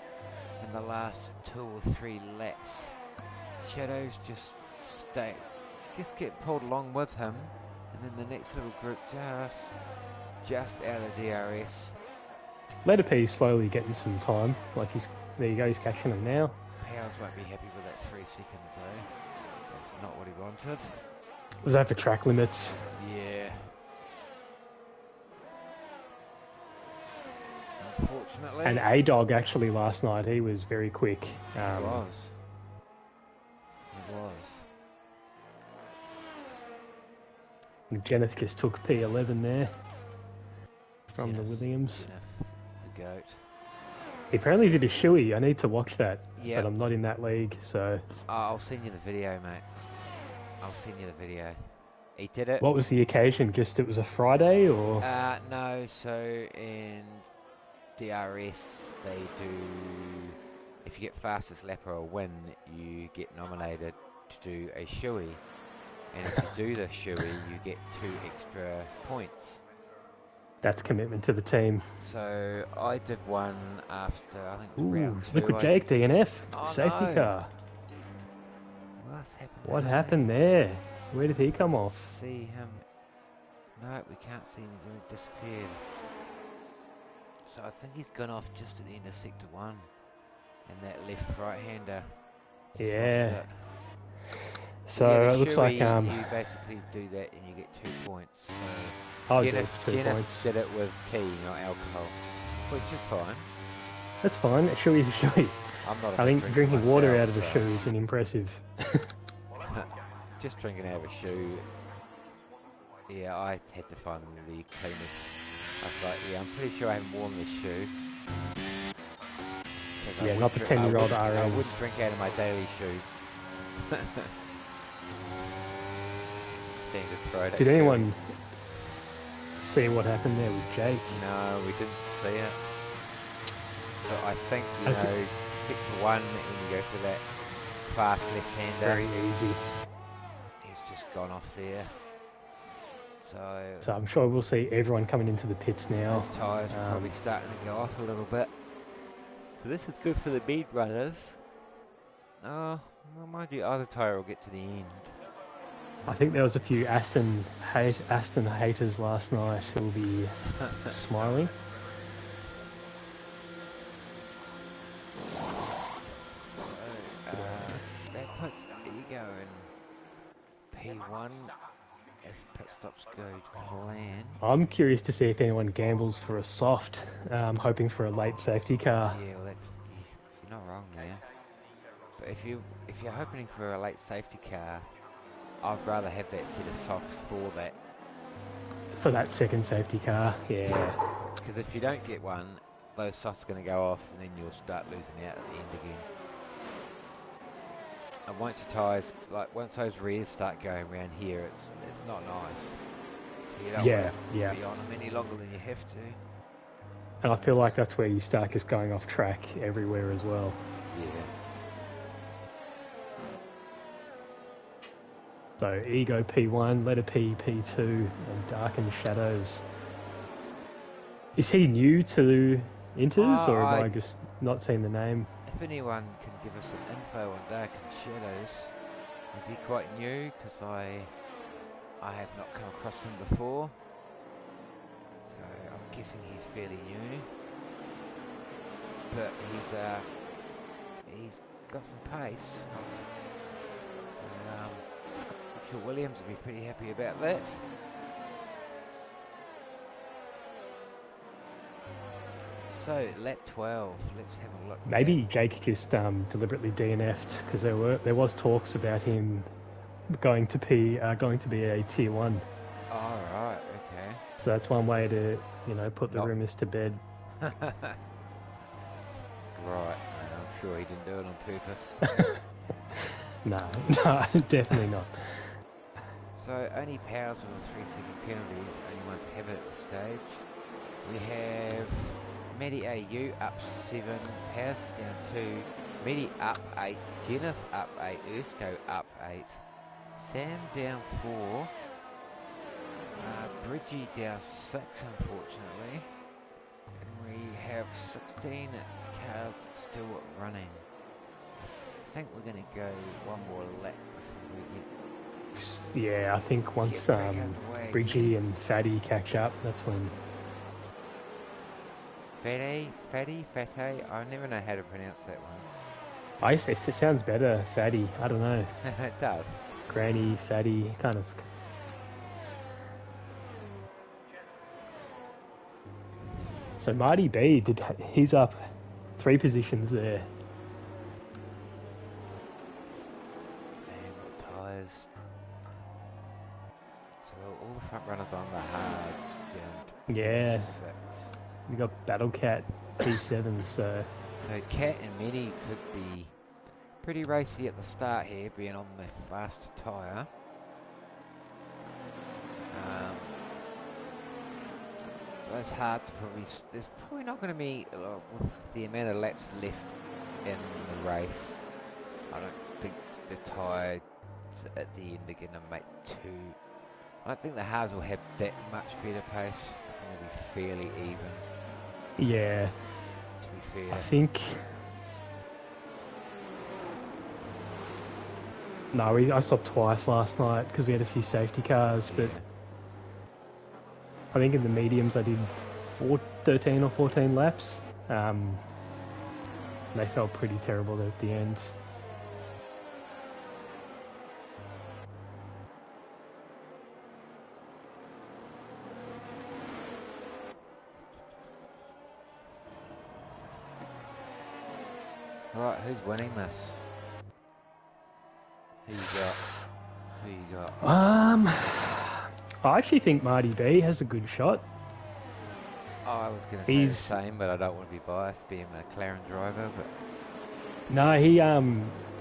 Speaker 1: in the last 2 or 3 laps. Shadows just get pulled along with him, and then the next little group just out of DRS.
Speaker 2: Letter P slowly getting some time. Like there you go, he's catching him now.
Speaker 1: Powers won't be happy with that 3 seconds though. That's not what he wanted.
Speaker 2: Was that for track limits?
Speaker 1: Yeah. Unfortunately.
Speaker 2: And A-Dog actually last night, he was very quick.
Speaker 1: He was.
Speaker 2: Jenneth just took P11 there from the
Speaker 1: Jenneth,
Speaker 2: Williams.
Speaker 1: the GOAT.
Speaker 2: He apparently did a shoey. I need to watch that,
Speaker 1: Yep.
Speaker 2: but I'm not in that league, so...
Speaker 1: I'll send you the video, mate. I'll send you the video. He did it.
Speaker 2: What was the occasion? Just it was a Friday, or...?
Speaker 1: No, so in DRS they do... If you get fastest lap or a win, you get nominated to do a shoey. And if you do the shoey, you get 2 extra points.
Speaker 2: That's commitment to the team.
Speaker 1: So I did one after, I think it was
Speaker 2: Ooh,
Speaker 1: round 2.
Speaker 2: look at Jake, DNF,
Speaker 1: Oh,
Speaker 2: safety
Speaker 1: no.
Speaker 2: car.
Speaker 1: What's happened?
Speaker 2: What happened there? Where did he come off?
Speaker 1: See him. No, we can't see him. He's already disappeared. So I think he's gone off just at the end of sector 1. And that left right-hander. just
Speaker 2: Yeah.
Speaker 1: lost it.
Speaker 2: So
Speaker 1: Yeah,
Speaker 2: it looks like
Speaker 1: you basically do that and you get 2 points. So
Speaker 2: I'll do it
Speaker 1: Kenneth-
Speaker 2: for 2
Speaker 1: Kenneth
Speaker 2: points.
Speaker 1: did it with tea, not alcohol, which is fine.
Speaker 2: That's fine. A shoey's a shoey.
Speaker 1: I'm not. A
Speaker 2: I
Speaker 1: big
Speaker 2: think
Speaker 1: drinker
Speaker 2: drinking water
Speaker 1: myself,
Speaker 2: out of a
Speaker 1: so
Speaker 2: shoe isn't impressive.
Speaker 1: just drinking out of a shoe. Yeah, I had to find the cleanest. I was like, yeah, I'm pretty sure I haven't worn this shoe. 'Cause I
Speaker 2: Yeah,
Speaker 1: wouldn't
Speaker 2: not the
Speaker 1: drink-
Speaker 2: 10-year-old
Speaker 1: I
Speaker 2: RLs.
Speaker 1: wouldn't drink out of my daily shoes. Standard product.
Speaker 2: Did anyone see what happened there with Jake?
Speaker 1: No, we didn't see it. But I think, you
Speaker 2: Okay.
Speaker 1: know, sector 1, when you go for that fast
Speaker 2: It's
Speaker 1: left-hander,
Speaker 2: very easy.
Speaker 1: he's just gone off there.
Speaker 2: So I'm sure we'll see everyone coming into the pits now.
Speaker 1: Those tyres are probably starting to go off a little bit. So this is good for the mid runners. Oh, well, mind you, either tyre will get to the end.
Speaker 2: I think there was a few Aston haters last night who will be smiling.
Speaker 1: That puts Ego in P1 if pit stops go to plan.
Speaker 2: I'm curious to see if anyone gambles for a soft, hoping for a late safety car.
Speaker 1: Yeah, well, you're not wrong there. But if you're hoping for a late safety car, I'd rather have that set of softs for that.
Speaker 2: For that second safety car, yeah.
Speaker 1: Because if you don't get one, those softs are going to go off, and then you'll start losing out at the end again. And once your tyres, like once those rears start going around here, it's not nice. So you don't want to be on them any longer than you have to.
Speaker 2: And I feel like that's where you start just going off track everywhere as well.
Speaker 1: Yeah.
Speaker 2: So Ego P1, letter P P2, and Darkened Shadows. Is he new to Inters, or have I just not seen the name?
Speaker 1: If anyone can give us some info on Darkened Shadows, is he quite new? Because I I have not come across him before, so I'm guessing he's fairly new. But he's got some pace. So I'm sure Williams will be pretty happy about that. So lap 12, let's have a look.
Speaker 2: Maybe Jake just deliberately DNF'd because there was talks about him going to be a tier 1.
Speaker 1: Oh right, okay.
Speaker 2: So that's one way to put the rumours to bed.
Speaker 1: Right, I'm sure he didn't do it on purpose.
Speaker 2: No, definitely not.
Speaker 1: So only Powers with the 3-second penalties, only ones have it at the stage. We have Medi AU up 7, Powers is down 2, Medi up 8, Jeneth up 8, Ersko up 8, Sam down 4, Bridgie down 6 unfortunately. We have 16 cars still running. I think we're going to go one more lap before we get...
Speaker 2: Yeah, I think once Bridgie and Fatty catch up, that's when...
Speaker 1: Fatty? I never know how to pronounce that one.
Speaker 2: I say it sounds better, Fatty. I don't know.
Speaker 1: It does.
Speaker 2: Granny, Fatty, kind of. So Marty B, he's up 3 positions there.
Speaker 1: And what tyres? So all the front runners on the hards down to
Speaker 2: Yeah.
Speaker 1: 6.
Speaker 2: We got Battle Cat P7, so
Speaker 1: Cat and Medi could be pretty racy at the start here, being on the faster tyre. Those hards there's probably not going to be with the amount of laps left in the race. I don't think the tyres at the end are going to make too. I don't think the hards will have that much better pace. I think it'll be fairly even.
Speaker 2: yeah.
Speaker 1: To be fair,
Speaker 2: I think. No, I stopped twice last night because we had a few safety cars, but I think in the mediums I did 13 or 14 laps. They felt pretty terrible at the end.
Speaker 1: right, who's winning this? Who you got?
Speaker 2: I actually think Marty B has a good shot.
Speaker 1: Oh, I was going to say the same, but I don't want to be biased, being a McLaren driver. But
Speaker 2: no, he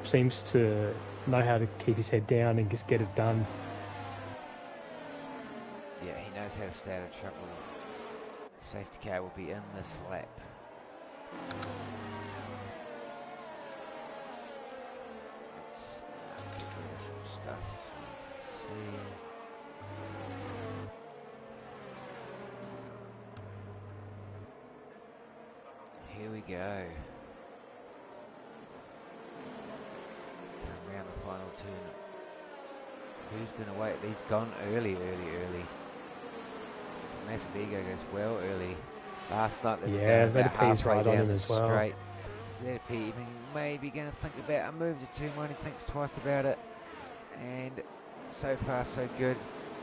Speaker 2: seems to know how to keep his head down and just get it done.
Speaker 1: Yeah, he knows how to stay out of trouble. The safety car will be in this lap. Let's get rid of some stuff so we can see. Here we go. Coming around the final turn. Who's going to wait? He's gone early. Massive Ego goes well early. Last night they were
Speaker 2: Vetape's right on him as well.
Speaker 1: Straight. Vetape even maybe going to think about a move to turn one. He thinks twice about it. And so far so good.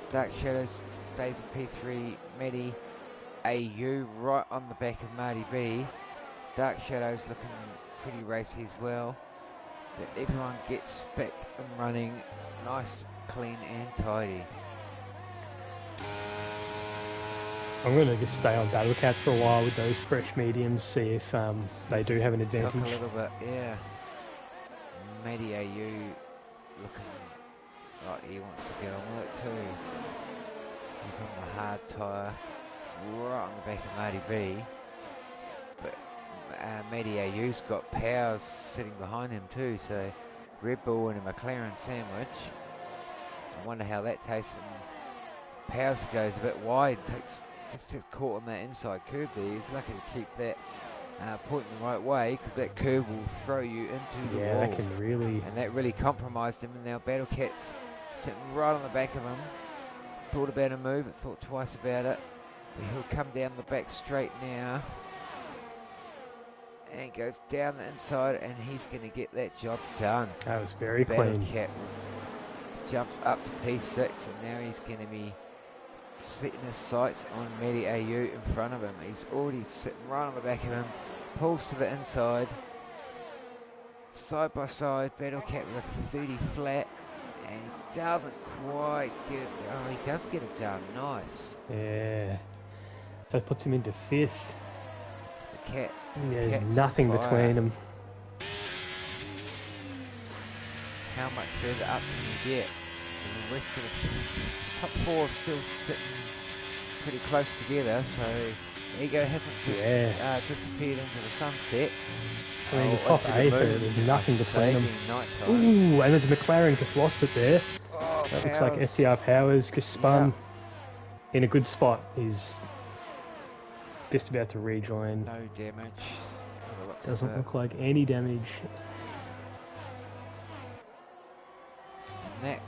Speaker 1: Dark Shadows stays at P3. Medi AU right on the back of Marty B. Dark Shadows looking pretty racy as well. But everyone gets back and running nice, clean and tidy.
Speaker 2: I'm going to just stay on Battle Cat for a while with those fresh mediums, see if they do have an advantage.
Speaker 1: Look a little bit, yeah. Medi AU looking like he wants to get on with it too. He's on the hard tyre, right on the back of Marty B. But Medi AU's got Powers sitting behind him too, so Red Bull and a McLaren sandwich. I wonder how that tastes. And Powers goes a bit wide, gets caught on that inside curve there. He's lucky to keep that pointing the right way, because that curve will throw you into the wall.
Speaker 2: Yeah, that can really...
Speaker 1: And that really compromised him, and now Battle Cat's sitting right on the back of him. thought about a move, thought twice about it. But he'll come down the back straight now. And goes down the inside, and he's going to get that job done.
Speaker 2: That was very
Speaker 1: Battle
Speaker 2: clean.
Speaker 1: Cat jumps up to P6, and now he's going to be setting his sights on Matty AU in front of him. He's already sitting right on the back of him, pulls to the inside, side by side, Battle Cat with a 30 flat, and he doesn't quite get it. Oh, he does get it done. Nice.
Speaker 2: Yeah. So it puts him into 5th.
Speaker 1: The Cat.
Speaker 2: There's
Speaker 1: Cat's
Speaker 2: nothing
Speaker 1: on fire.
Speaker 2: between them.
Speaker 1: How much further up can you get? And the rest of the top 4 are still sitting pretty close together, so Ego hasn't disappeared into the sunset.
Speaker 2: I mean, the top
Speaker 1: into
Speaker 2: 8,
Speaker 1: the moon,
Speaker 2: there's nothing between them.
Speaker 1: nighttime.
Speaker 2: Ooh, and there's McLaren just lost it there.
Speaker 1: Oh,
Speaker 2: That looks like
Speaker 1: Powers.
Speaker 2: FTR Powers just spun in a good spot. He's just about to rejoin.
Speaker 1: No damage.
Speaker 2: Doesn't look like any damage.
Speaker 1: And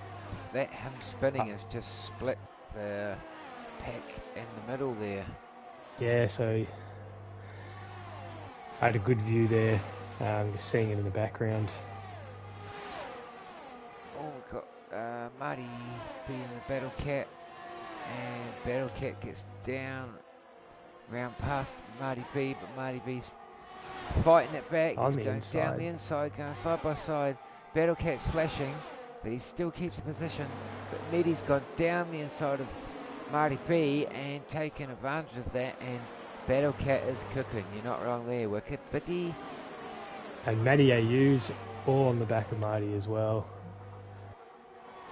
Speaker 1: that him spinning has just split the pack in the middle there.
Speaker 2: Yeah, so I had a good view there. Just seeing it in the background.
Speaker 1: Oh, we've got Marty being the Battle Cat, and Battle Cat gets down round past Marty B, but Marty B's fighting it back.
Speaker 2: On
Speaker 1: He's
Speaker 2: the
Speaker 1: going
Speaker 2: inside.
Speaker 1: down the inside, going side by side. Battle Cat's flashing, but he still keeps the position. But Meaty's gone down the inside of Marty B and taken advantage of that, and Battle Cat is cooking. You're not wrong there, Wicked Bitty.
Speaker 2: And Matty AU's all on the back of Marty as well.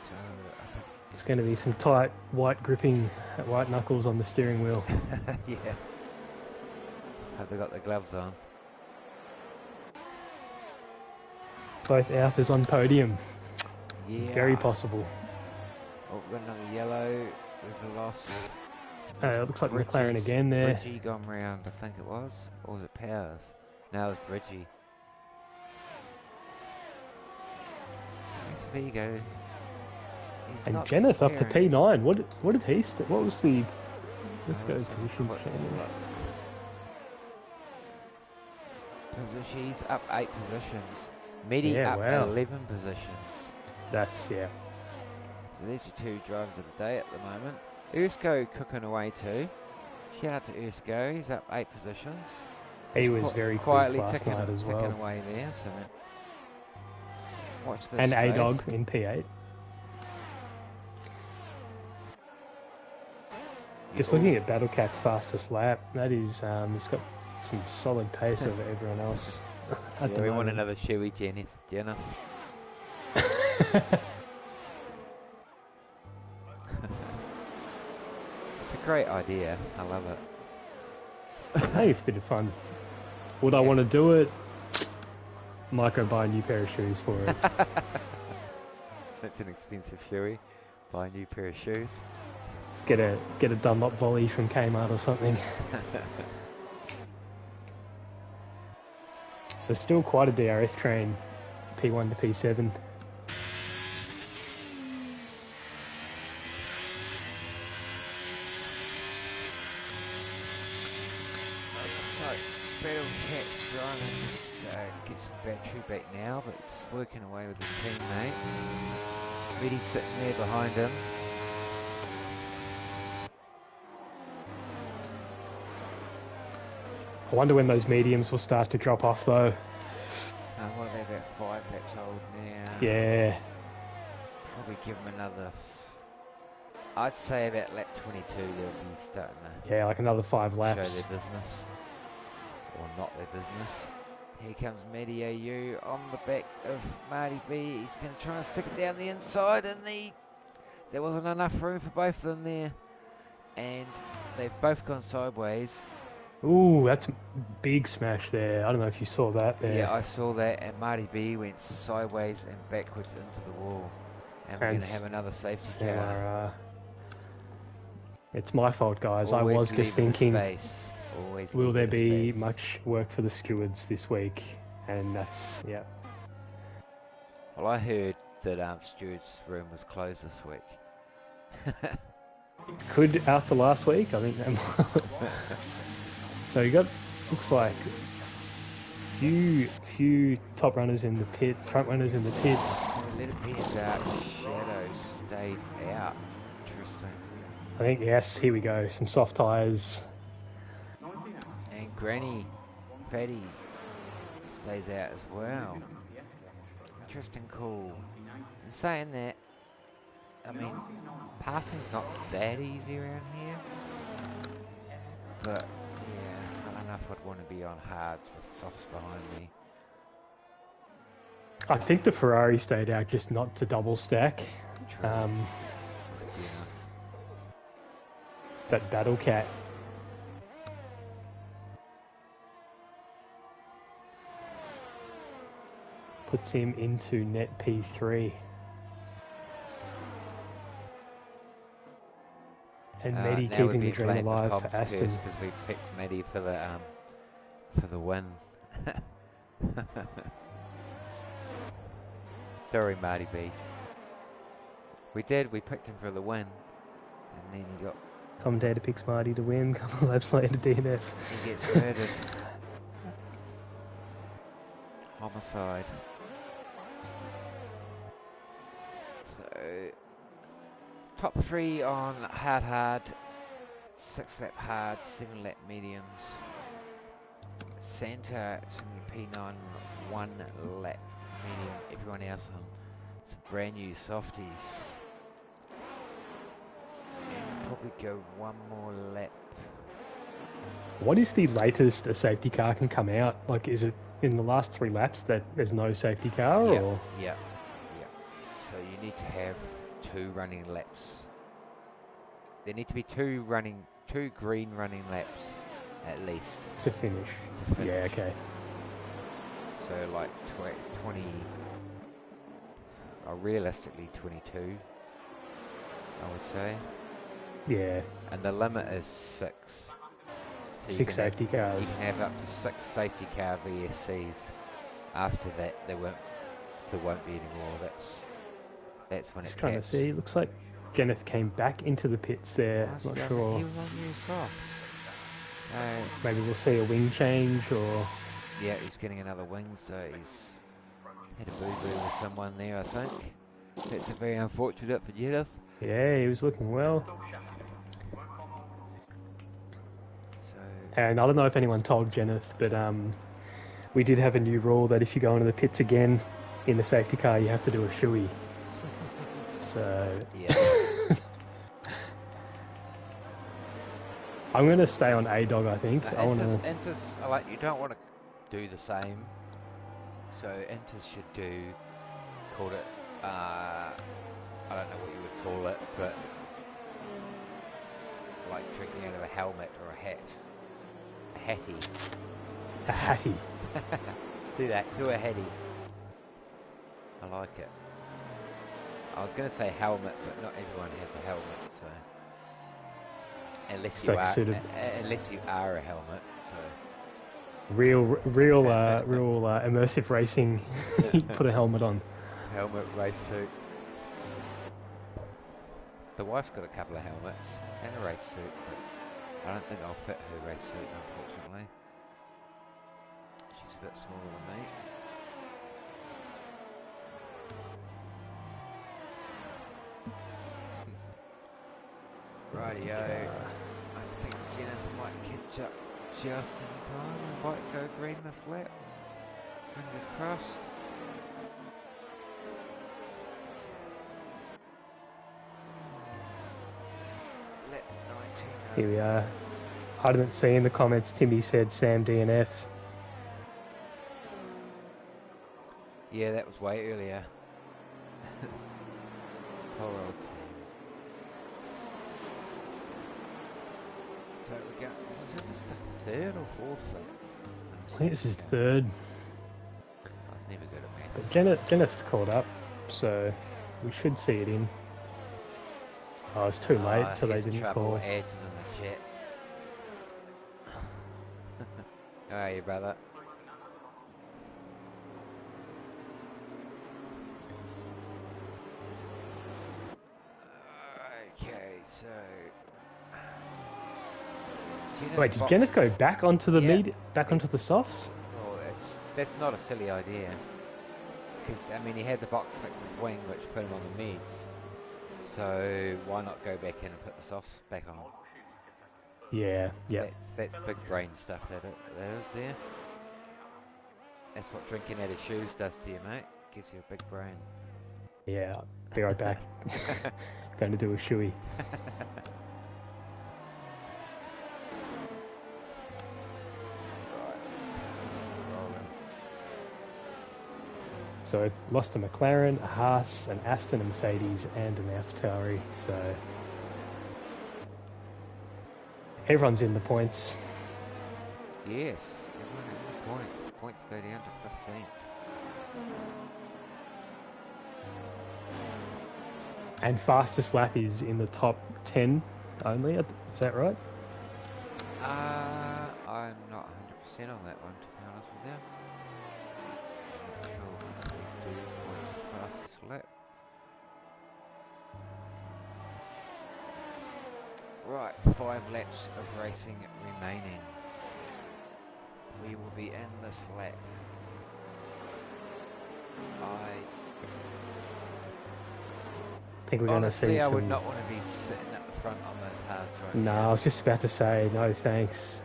Speaker 1: So,
Speaker 2: It's going to be some tight white gripping, white knuckles on the steering wheel.
Speaker 1: yeah. Have they got their gloves on?
Speaker 2: Both Alphas on podium.
Speaker 1: Yeah.
Speaker 2: Very possible.
Speaker 1: Oh, we've got another yellow. We've lost.
Speaker 2: It looks like
Speaker 1: Bridgie's-
Speaker 2: McLaren again there.
Speaker 1: Bridgie gone round, I think it was. Or was it Powers? No, it was Bridgie. There you go. He's
Speaker 2: And
Speaker 1: not
Speaker 2: Jenneth up to
Speaker 1: sparing.
Speaker 2: P9. What did he? What was the? Let's go
Speaker 1: Let's
Speaker 2: positions.
Speaker 1: quick
Speaker 2: Jenneth.
Speaker 1: look. He's up 8 positions. Medi
Speaker 2: Yeah,
Speaker 1: up
Speaker 2: wow.
Speaker 1: 11 positions.
Speaker 2: That's
Speaker 1: So there's your 2 drivers of the day at the moment. Ursko cooking away too. Shout out to Ursko. He's up 8 positions.
Speaker 2: He
Speaker 1: He's
Speaker 2: was very
Speaker 1: quietly
Speaker 2: quick last
Speaker 1: ticking,
Speaker 2: night as
Speaker 1: ticking
Speaker 2: well.
Speaker 1: away there. So watch this.
Speaker 2: And
Speaker 1: space.
Speaker 2: A-Dog in P8. Just looking at Battle Cat's fastest lap, that is, it's got some solid pace over everyone else. At
Speaker 1: Yeah,
Speaker 2: the
Speaker 1: we want
Speaker 2: moment.
Speaker 1: another Chewy Jenna. It's a great idea. I love it.
Speaker 2: I think it's a bit of fun. Would I want to do it? Might go buy a new pair of shoes for it.
Speaker 1: That's an expensive Chewy. Buy a new pair of shoes.
Speaker 2: Let's get a Dunlop volley from Kmart or something. So still quite a DRS train, P1 to P7.
Speaker 1: So, Battle Cat's trying to just get some battery back now, but it's working away with his teammate. Medi's sitting there behind him.
Speaker 2: I wonder when those mediums will start to drop off though.
Speaker 1: What are they, about 5 laps old now?
Speaker 2: Yeah,
Speaker 1: Probably give them another, I'd say about lap 22 they'll be starting to
Speaker 2: yeah, like another 5
Speaker 1: show
Speaker 2: laps.
Speaker 1: their business. Or not their business. Here comes Matty AU on the back of Marty B. He's going to try and stick it down the inside, and there wasn't enough room for both of them there. And they've both gone sideways.
Speaker 2: Ooh, that's a big smash there. I don't know if you saw that there.
Speaker 1: Yeah, I saw that, and Marty B went sideways and backwards into the wall. And we're going to have another safety car.
Speaker 2: It's my fault, guys. I
Speaker 1: Always
Speaker 2: was just
Speaker 1: leave the
Speaker 2: thinking,
Speaker 1: space. Always
Speaker 2: will
Speaker 1: leave
Speaker 2: there
Speaker 1: the
Speaker 2: be
Speaker 1: space.
Speaker 2: much work for the stewards this week? And that's, yeah.
Speaker 1: Well, I heard that Stewart's room was closed this week.
Speaker 2: Could after last week, I think. So you got, looks like few top runners in the pits, front runners in the pits.
Speaker 1: Let it be a dark shadow stayed out. Interesting.
Speaker 2: I think, yes, here we go. Some soft tyres.
Speaker 1: And Granny Fatty stays out as well. Interesting call. And saying that, I mean, passing's not that easy around here. But, yeah, I don't know if I'd want to be on hards with softs behind me.
Speaker 2: I think the Ferrari stayed out just not to double stack.
Speaker 1: Yeah.
Speaker 2: That Battle Cat. Puts him into net P3. And Medi keeping the dream alive for Aston.
Speaker 1: Because we picked Medi for the win. Sorry, Marty B. We picked him for the win, and then he got...
Speaker 2: Commentator picks Marty to win, couple of laps later DNF.
Speaker 1: He gets murdered. Homicide. So, top 3 on hard, 6 lap hard, 7 lap mediums. Santa P9, 1 lap medium. Everyone else on some brand new softies. And probably go 1 more lap.
Speaker 2: What is the latest a safety car can come out? Like, is it in the last 3 laps that there's no safety car?
Speaker 1: Yeah,
Speaker 2: or?
Speaker 1: yeah. So you need to have 2 running laps. There need to be 2 green running laps at least
Speaker 2: To finish. Yeah, okay.
Speaker 1: So like 20, or realistically 22, I would say.
Speaker 2: Yeah.
Speaker 1: And the limit is 6. So
Speaker 2: 6 safety cars.
Speaker 1: You can have up to 6 safety car VSCs. After that, there won't be any more. That's when
Speaker 2: Just
Speaker 1: it
Speaker 2: trying
Speaker 1: caps.
Speaker 2: to see. Looks like Kenneth came back into the pits there. Not sure.
Speaker 1: He was on new softs.
Speaker 2: Maybe we'll see a wing change or...
Speaker 1: Yeah, he's getting another wing, so he's had a boo-boo with someone there, I think. That's very unfortunate for Jeddah.
Speaker 2: Yeah, he was looking well.
Speaker 1: So...
Speaker 2: And I don't know if anyone told Kenneth, but we did have a new rule that if you go into the pits again in the safety car, you have to do a shoey. So...
Speaker 1: Yeah.
Speaker 2: I'm going to stay on A-Dog, I think.
Speaker 1: Intis, like, you don't want to do the same. So Intis should call it, I don't know what you would call it, but like drinking out of a helmet or a hat. A hattie.
Speaker 2: A hattie.
Speaker 1: Do that, do a hattie. I like it. I was going to say helmet, but not everyone has a helmet, so... Unless you are a helmet, so...
Speaker 2: Real immersive racing. Put a helmet on.
Speaker 1: Helmet, race suit. The wife's got a couple of helmets and a race suit, but I don't think I'll fit her race suit, unfortunately. She's a bit smaller than me. Rightio. I think Jennifer might catch up just in time. I might go green this lap. Fingers crossed. Lap 19.
Speaker 2: Here we are. I didn't see in the comments, Timmy said Sam DNF.
Speaker 1: Yeah, that was way earlier. Poor old Sam. So we got, was this the 3rd or 4th lap?
Speaker 2: I think this is 3rd.
Speaker 1: I was never good at maths.
Speaker 2: But Kenneth's caught up, so we should see it in. Oh, it's too late, so they didn't call.
Speaker 1: Ads is in the chat. How are you, brother? Okay, so Jenna's
Speaker 2: Wait, did
Speaker 1: box-
Speaker 2: Jenna go back onto the
Speaker 1: Yeah.
Speaker 2: back onto the softs?
Speaker 1: Well, that's not a silly idea, because I mean he had the box fix his wing, which put him on the meds. So why not go back in and put the softs back on?
Speaker 2: Yeah, yeah.
Speaker 1: That's big brain stuff that is there. That's what drinking out of shoes does to you, mate. Gives you a big brain.
Speaker 2: Yeah, be right back. Going to do a shoey. So I've lost a McLaren, a Haas, an Aston, a Mercedes, and an AlphaTauri. So everyone's in the points.
Speaker 1: Yes, everyone in the points. Points go down to 15.
Speaker 2: And fastest lap is in the top 10 only. Is that right?
Speaker 1: I'm not 100% on that one, to be honest with you. I'm not sure if we do points for fastest lap. Right, 5 laps of racing remaining. We will be in this lap.
Speaker 2: I think we're going to see
Speaker 1: I
Speaker 2: some...
Speaker 1: would not want to be sitting at the front on those hards right
Speaker 2: No,
Speaker 1: now.
Speaker 2: I was just about to say, no thanks.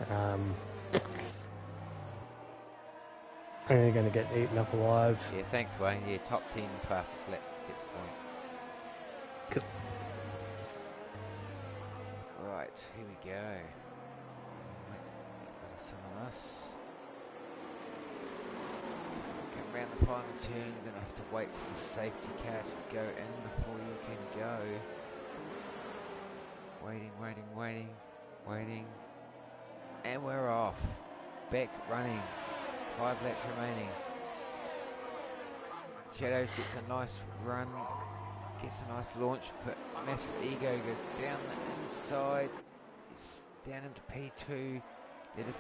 Speaker 2: Only going to get eaten up alive.
Speaker 1: Yeah, thanks Wayne. Yeah, top 10 fastest lap gets a point.
Speaker 2: Cool.
Speaker 1: Right, here we go. Make some of this. Come round the final turn, you're going to have to wait for the safety car to go in before you can go. Waiting. And we're off. Back running. 5 laps remaining. Shadows gets a nice run. Gets a nice launch, but Massive Ego goes down the inside. It's down into P2. Into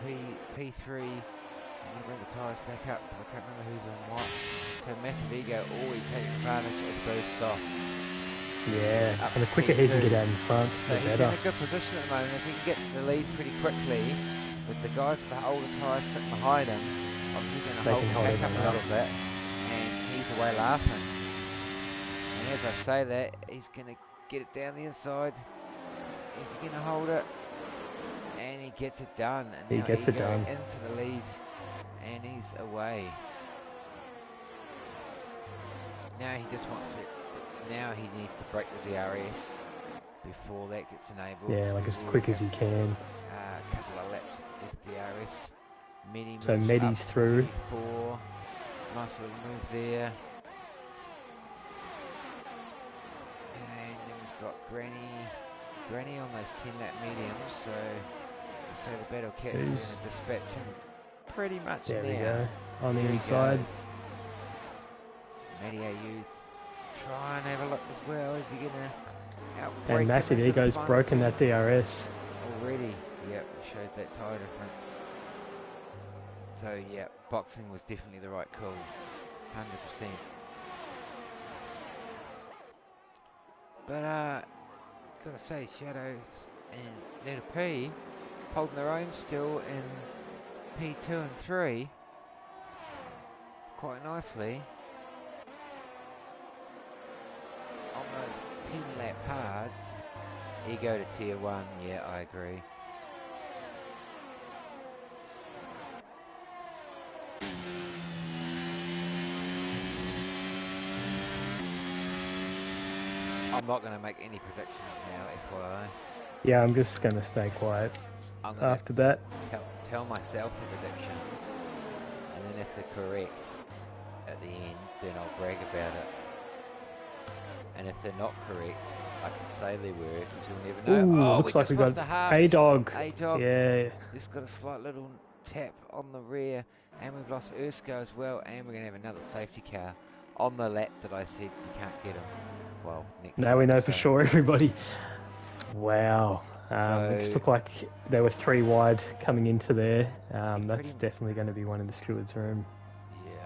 Speaker 1: P3. I'm going to bring the tyres back up because I can't remember who's on what. So Massive Ego always taking advantage of those softs.
Speaker 2: Yeah,
Speaker 1: Up
Speaker 2: and the quicker he can get out in front,
Speaker 1: so
Speaker 2: the
Speaker 1: he's
Speaker 2: better.
Speaker 1: in a good position at the moment. If he can get the lead pretty quickly, with the guys with the older tyres sitting behind him, obviously going to hold him back up a little bit, and he's away laughing. And as I say that, he's going to get it down the inside. Is he going to hold it? And he gets it done. And
Speaker 2: He
Speaker 1: now
Speaker 2: gets it done.
Speaker 1: into the lead, and he's away. Now he just wants to. Now he needs to break the DRS before that gets enabled.
Speaker 2: Yeah, like as quick as he can.
Speaker 1: A couple of laps with DRS. Medi
Speaker 2: So
Speaker 1: moves
Speaker 2: Medi's
Speaker 1: up
Speaker 2: through.
Speaker 1: 34. Nice little move there. And then we've got Granny on those 10-lap mediums. So the Battle Cat's going to dispatch him pretty much
Speaker 2: There
Speaker 1: now.
Speaker 2: we go. On the
Speaker 1: There he
Speaker 2: inside.
Speaker 1: goes. Media Youth try and have a look as well. Is he going to outbreak
Speaker 2: And Massive
Speaker 1: him into the
Speaker 2: Ego's
Speaker 1: final
Speaker 2: broken
Speaker 1: turn?
Speaker 2: that DRS.
Speaker 1: Already, yep, shows that tyre difference. So yeah, boxing was definitely the right call, 100%. But gotta say, Shadows and Letter P holding their own still in P2 and 3 quite nicely. On those 10-lap hards, Ego to tier 1, yeah, I agree. I'm not going to make any predictions now, FYI.
Speaker 2: Yeah, I'm just going to stay quiet
Speaker 1: I'm gonna
Speaker 2: after that.
Speaker 1: tell myself the predictions, and then if they're correct at the end, then I'll brag about it. And if they're not correct, I can say they were, because you'll never know.
Speaker 2: Ooh,
Speaker 1: Oh,
Speaker 2: looks
Speaker 1: we
Speaker 2: like
Speaker 1: just
Speaker 2: we got
Speaker 1: lost a Haas.
Speaker 2: A-Dog.
Speaker 1: A-Dog.
Speaker 2: Yeah.
Speaker 1: Just got a slight little tap on the rear, and we've lost Ersko as well, and we're going to have another safety car on the lap that I said you can't get him. Well, next
Speaker 2: Now we
Speaker 1: lap,
Speaker 2: know for sure, everybody. Wow. It just looked like there were 3 wide coming into there. That's definitely going to be one in the steward's room.
Speaker 1: Yeah, 100%.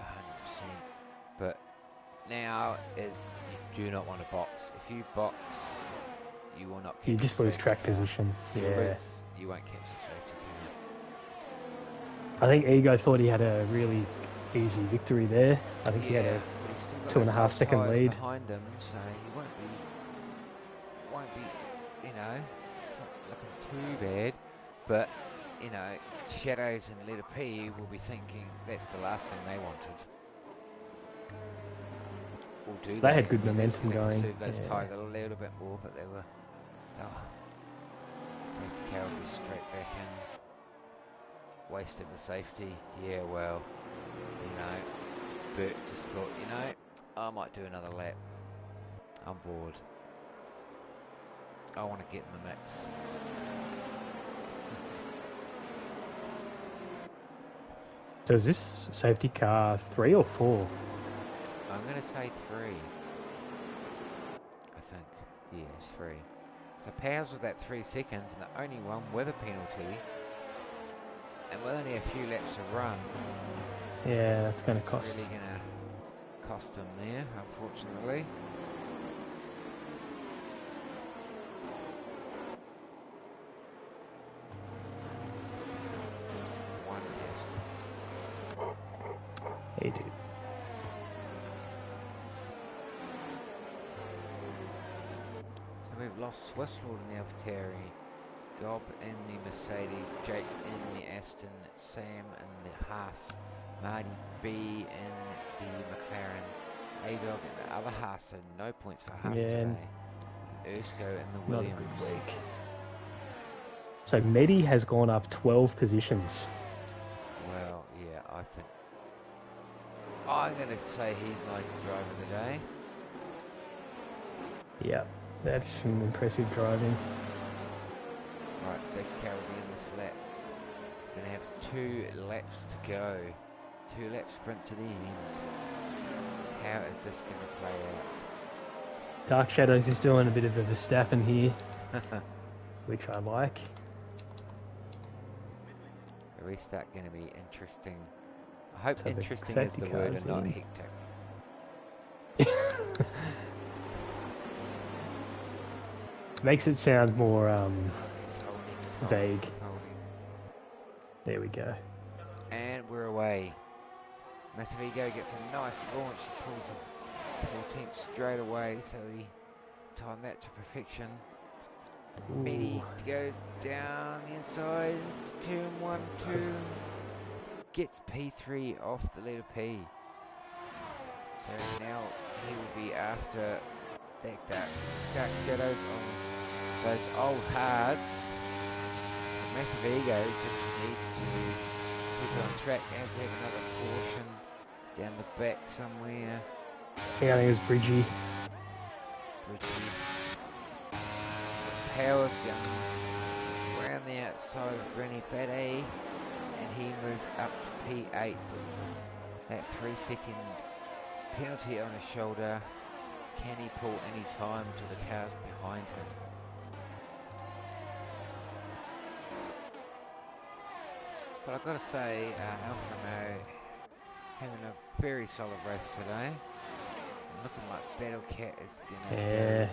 Speaker 1: But now is you do not want to box. If you box, you will not.
Speaker 2: You just lose track position. Yeah.
Speaker 1: You won't catch the safety
Speaker 2: I think Ego thought he had a really easy victory there. I think he had a
Speaker 1: but he's still got
Speaker 2: 2.5 second
Speaker 1: tyres
Speaker 2: lead
Speaker 1: behind him, so he won't be, you know, it's not looking too bad. But you know, Shadows and Letter P will be thinking that's the last thing they wanted. Or do
Speaker 2: They
Speaker 1: they?
Speaker 2: had good
Speaker 1: I mean,
Speaker 2: momentum
Speaker 1: they could
Speaker 2: going.
Speaker 1: serve those
Speaker 2: Yeah.
Speaker 1: tyres a little bit more, but they were. Oh, safety car will be straight back in. Waste of a safety. Yeah, well, you know, Bert just thought, you know, I might do another lap. I'm bored. I want to get in the mix.
Speaker 2: So is this safety car 3 or 4?
Speaker 1: I'm going to say 3. I think. Yeah, it's 3. So Powers with that 3 seconds and the only one with a penalty. And with only a few laps to run.
Speaker 2: Yeah, that's going to cost.
Speaker 1: It's really going to cost him there, unfortunately. One test.
Speaker 2: Hey, dude.
Speaker 1: So we've lost Swisslord in the AlphaTauri, Gob in the Mercedes, Jake in the Aston, Sam in the Haas, Marty B in the McLaren, A-Dog in the other Haas, so no points for Haas today. And Ersko in the Williams.
Speaker 2: Not a good week. So Medi has gone up 12 positions.
Speaker 1: Well, yeah, I think I'm going to say he's my driver of the day.
Speaker 2: Yeah, that's some impressive driving.
Speaker 1: Right, safety car will be in this lap. Going to have 2 laps to go. 2 lap sprint to the end. How is this going to play out?
Speaker 2: Dark Shadows is doing a bit of a Verstappen here, which I like.
Speaker 1: The restart going to be interesting. I hope
Speaker 2: So
Speaker 1: interesting is the word and not hectic.
Speaker 2: Makes it sound more
Speaker 1: It's holding,
Speaker 2: vague.
Speaker 1: It's holding.
Speaker 2: There we go.
Speaker 1: And we're away. Massive Ego gets a nice launch. He pulls a 14th straight away, so he timed that to perfection. Medi goes down the inside to turn 1, 2. Gets P3 off the letter P. So now he will be after that dark shadows on those old hards. Massive Ego just needs to keep it on track as we have another caution down the back somewhere.
Speaker 2: Yeah, I think it was Bridgie.
Speaker 1: Powers down around the outside of Rennie Batty, and he moves up to P8 with that 3-second penalty on his shoulder. Can he pull any time to the cars behind him? But I've got to say, Alfa Romeo having a very solid race today. Looking like Battlecat is going to...
Speaker 2: Yeah.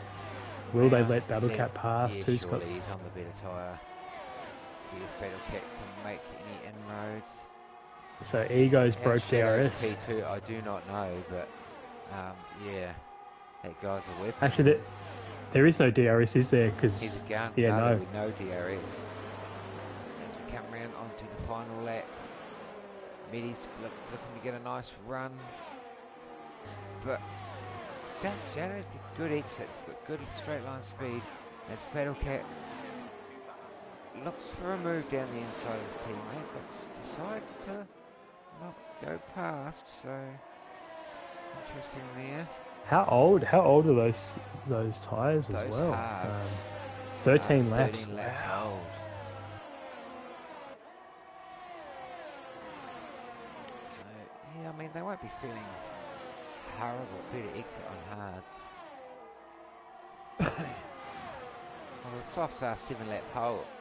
Speaker 2: Will they let Battlecat pass?
Speaker 1: Yeah,
Speaker 2: Who's
Speaker 1: surely
Speaker 2: got...
Speaker 1: he's on the better tyre. See if Battlecat can make any inroads.
Speaker 2: So Ego's broke DRS.
Speaker 1: P2, I do not know, but yeah, that guy's a weapon.
Speaker 2: Actually, there is no DRS, is there? Because
Speaker 1: he's a gun.
Speaker 2: Yeah, no.
Speaker 1: With no DRS. As we come round onto the final lap, Medi's looking to get a nice run, but Dark Shadows gets good exits, got good straight line speed. As Battlecat looks for a move down the inside of his teammate, but decides to not go past. So interesting there.
Speaker 2: How old are those tyres as
Speaker 1: Those
Speaker 2: well?
Speaker 1: hards,
Speaker 2: 13 laps.
Speaker 1: 13 laps
Speaker 2: Wow.
Speaker 1: old. So yeah, I mean they won't be feeling horrible. Better exit on hards. Well, the softs are 7 lap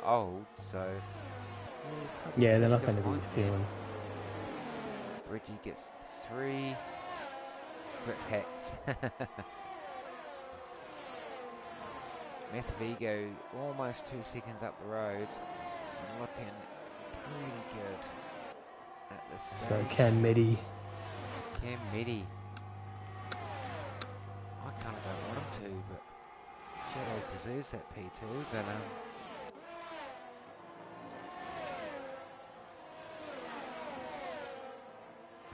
Speaker 1: old, so
Speaker 2: Yeah, they're not going to be feeling.
Speaker 1: Bridgie gets 3 grip hats. Massive Ego almost 2 seconds up the road. And looking pretty good at this stage.
Speaker 2: So Cam Meddy.
Speaker 1: I kind of don't want him to, but Shadows deserves that P2, but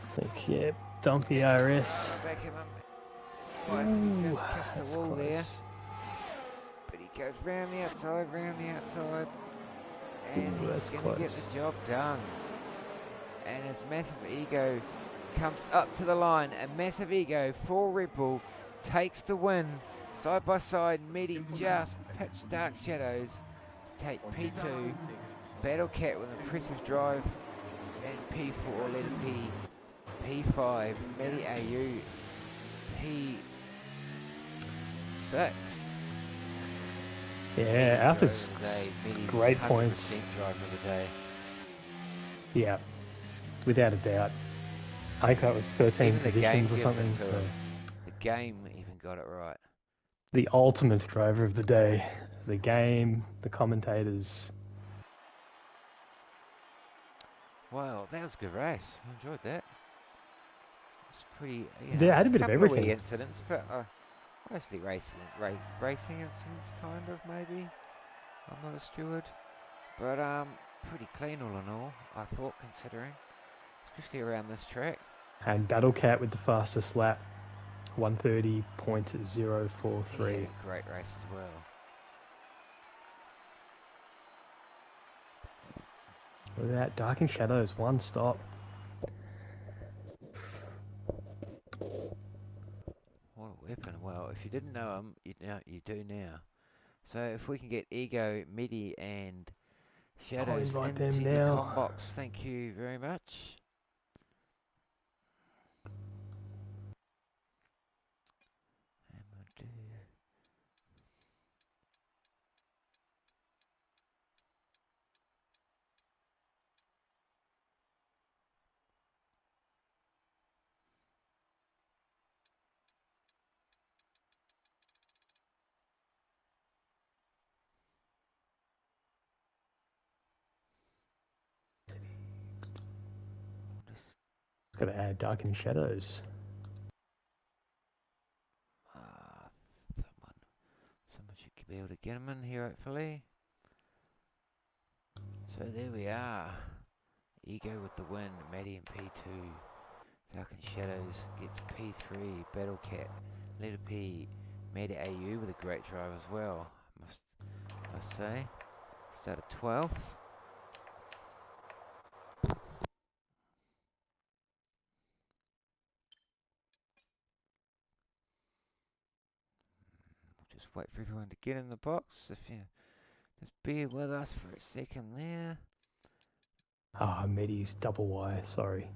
Speaker 2: I think, yeah, Dumpy IRS.
Speaker 1: Back him up. He just kissed the wall
Speaker 2: close
Speaker 1: there. But he goes round the outside, and he's going to get the job done. And his Massive Ego comes up to the line, and Massive Ego for Red Bull takes the win. Side by side, Medi just pitched Dark Shadows to take P2. Battle Cat with impressive drive, and P4 let it be P5. Medi AU P6.
Speaker 2: Yeah, Alpha's great points.
Speaker 1: Drive of the day.
Speaker 2: Yeah, without a doubt. I think that was 13 positions or something. So
Speaker 1: the game even got it right.
Speaker 2: The ultimate driver of the day. The game, the commentators.
Speaker 1: Wow, that was a good race. I enjoyed that. It's pretty.
Speaker 2: Yeah, I had a bit of everything.
Speaker 1: Of incidents, but mostly racing incidents, kind of maybe. I'm not a steward, but pretty clean all in all. I thought, considering, especially around this track.
Speaker 2: And Battle Cat with the fastest lap, 130.043.
Speaker 1: Yeah, great race as well.
Speaker 2: Look at that, Dark and Shadows, one stop.
Speaker 1: What a weapon. Well, if you didn't know him, you do now. So if we can get Ego, Medi and Shadows into the com box, thank you very much. And we'll do...
Speaker 2: Got to add Dark and Shadows.
Speaker 1: Someone should be able to get him in here, hopefully. So there we are. Ego with the win, Maddie in P2. Dark and Shadows gets P3. Battle Cat, Letter P. Maddie AU with a great drive as well, must say. Started 12th. Just wait for everyone to get in the box. If you just bear with us for a second there.
Speaker 2: Ah, Medi's double Y, sorry.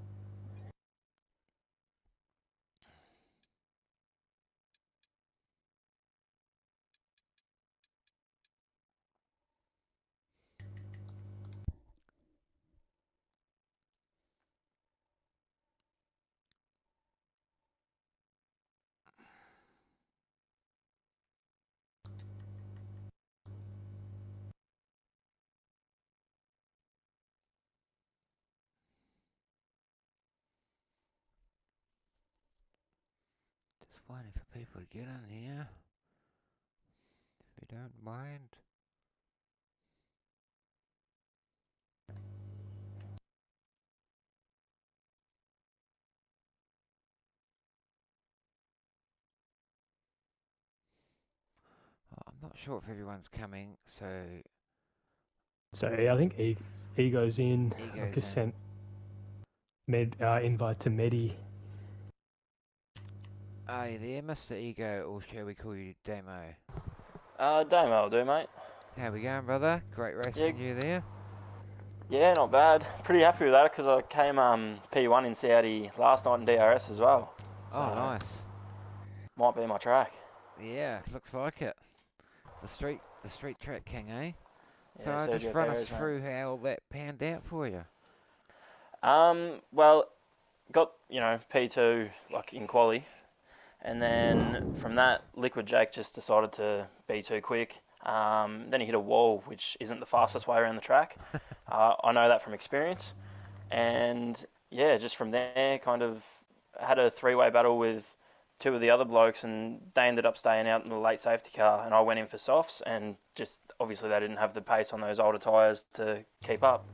Speaker 1: Just waiting for people to get in here. If you don't mind. I'm not sure if everyone's coming, so...
Speaker 2: So I think Ego's in. I've just sent invite to Medi.
Speaker 1: Are you there, Mr. Ego, or shall we call you Damo?
Speaker 3: Damo will do, mate.
Speaker 1: How we going, brother? Great race from you there.
Speaker 3: Yeah, not bad. Pretty happy with that because I came P1 in Saudi last night in DRS as well.
Speaker 1: So oh, nice.
Speaker 3: Might be my track.
Speaker 1: Yeah, looks like it. The street track king, eh? So
Speaker 3: Yeah,
Speaker 1: just run us through how all that panned out for you.
Speaker 3: Well, got P2 like in quali, And then from that, Liquid Jake just decided to be too quick. Then he hit a wall, which isn't the fastest way around the track. I know that from experience. And yeah, just from there, kind of had a three-way battle with two of the other blokes, and they ended up staying out in the late safety car, and I went in for softs, and just obviously they didn't have the pace on those older tyres to keep up.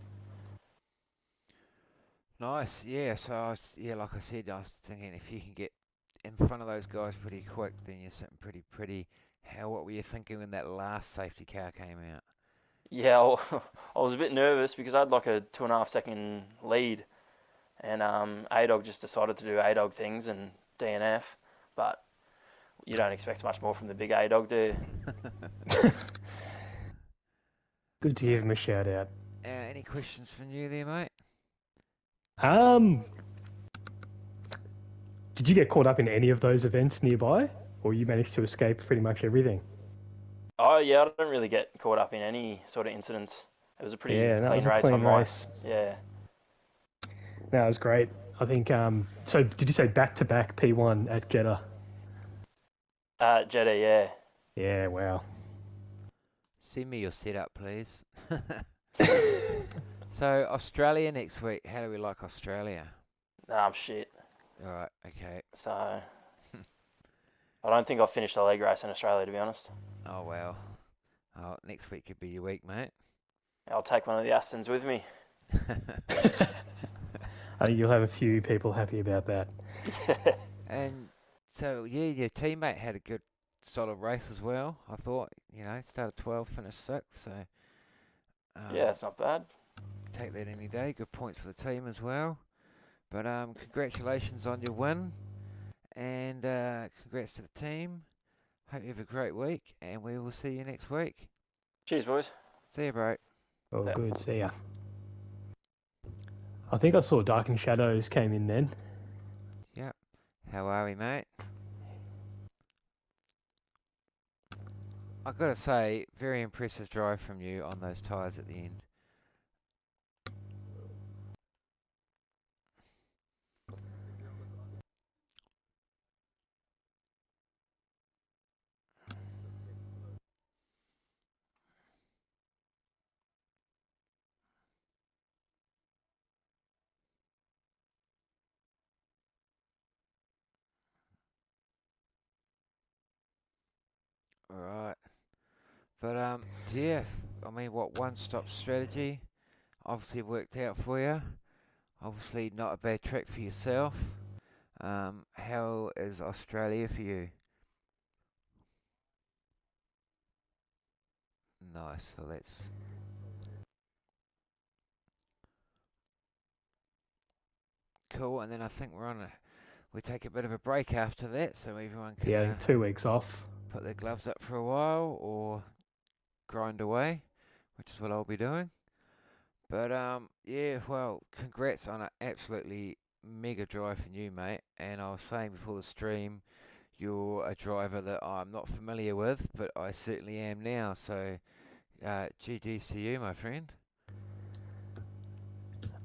Speaker 1: Nice, yeah. So like I said, I was thinking if you can get in front of those guys pretty quick, then you're sitting pretty pretty. What were you thinking when that last safety car came out?
Speaker 3: Yeah, I was a bit nervous because I had like a 2.5 second lead, and A-Dog just decided to do A-Dog things and DNF, but you don't expect much more from the big A-Dog, do you?
Speaker 2: Good to give him a shout out.
Speaker 1: Any questions from you there, mate?
Speaker 2: Um, did you get caught up in any of those events nearby, or you managed to escape pretty much everything?
Speaker 3: Oh yeah, I don't really get caught up in any sort of incidents. It was a pretty
Speaker 2: Yeah, that
Speaker 3: clean
Speaker 2: was a
Speaker 3: race on
Speaker 2: clean
Speaker 3: my,
Speaker 2: race.
Speaker 3: yeah.
Speaker 2: That was great. I think. So did you say back-to-back P1 at Jeddah?
Speaker 3: Jeddah, yeah.
Speaker 2: Yeah. Wow.
Speaker 1: Send me your setup, please. So Australia next week. How do we like Australia?
Speaker 3: Nah, I'm shit.
Speaker 1: All right, okay.
Speaker 3: So I don't think I'll finish the leg race in Australia, to be honest.
Speaker 1: Oh well. Oh, next week could be your week, mate.
Speaker 3: I'll take one of the Astons with me.
Speaker 2: I think you'll have a few people happy about that.
Speaker 1: And so yeah, your teammate had a good solid race as well. I thought, started 12, finished 6, so
Speaker 3: Yeah, it's not bad.
Speaker 1: take that any day. Good points for the team as well. But congratulations on your win, and congrats to the team. Hope you have a great week, and we will see you next week.
Speaker 3: Cheers, boys.
Speaker 1: See you, bro.
Speaker 2: Oh,
Speaker 3: Yeah.
Speaker 2: good. See ya. I think I saw Dark and Shadows came in then.
Speaker 1: Yep. How are we, mate? I've got to say, very impressive drive from you on those tyres at the end. All right. But yeah, I mean, one-stop strategy obviously worked out for you. Obviously, not a bad track for yourself. How is Australia for you? Nice. So that's cool. And then I think we take a bit of a break after that, so everyone can
Speaker 2: Yeah, 2 weeks off.
Speaker 1: put their gloves up for a while or grind away, which is what I'll be doing. But yeah, well, congrats on an absolutely mega drive from you, mate. And I was saying before the stream, you're a driver that I'm not familiar with, but I certainly am now. So, GG's to you, my friend.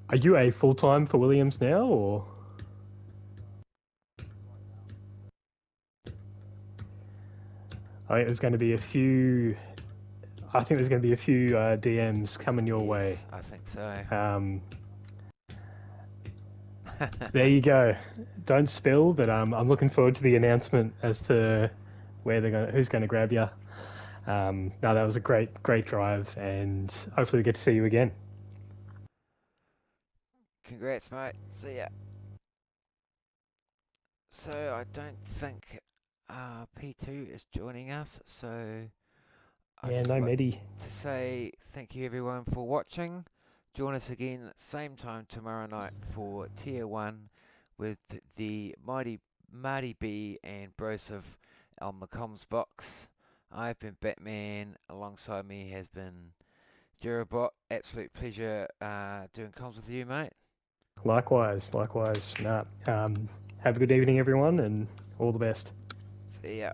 Speaker 2: Are you a full-time for Williams now, or? I think there's going to be a few. I think there's going to be a few DMs coming your way.
Speaker 1: Yes, I think so.
Speaker 2: There you go. Don't spill, but I'm looking forward to the announcement as to who's going to grab you. No, that was a great drive, and hopefully we get to see you again.
Speaker 1: Congrats, mate. See ya. So I don't think P2 is joining us, so I'd
Speaker 2: Yeah,
Speaker 1: just
Speaker 2: no
Speaker 1: like
Speaker 2: Medi.
Speaker 1: to say thank you everyone for watching. Join us again same time tomorrow night for Tier 1 with the mighty Marty B and Broseph on the comms box. I've been Batman, alongside me has been Jerobot. Absolute pleasure doing comms with you, mate.
Speaker 2: Likewise. Nah, have a good evening, everyone, and all the best.
Speaker 1: See ya.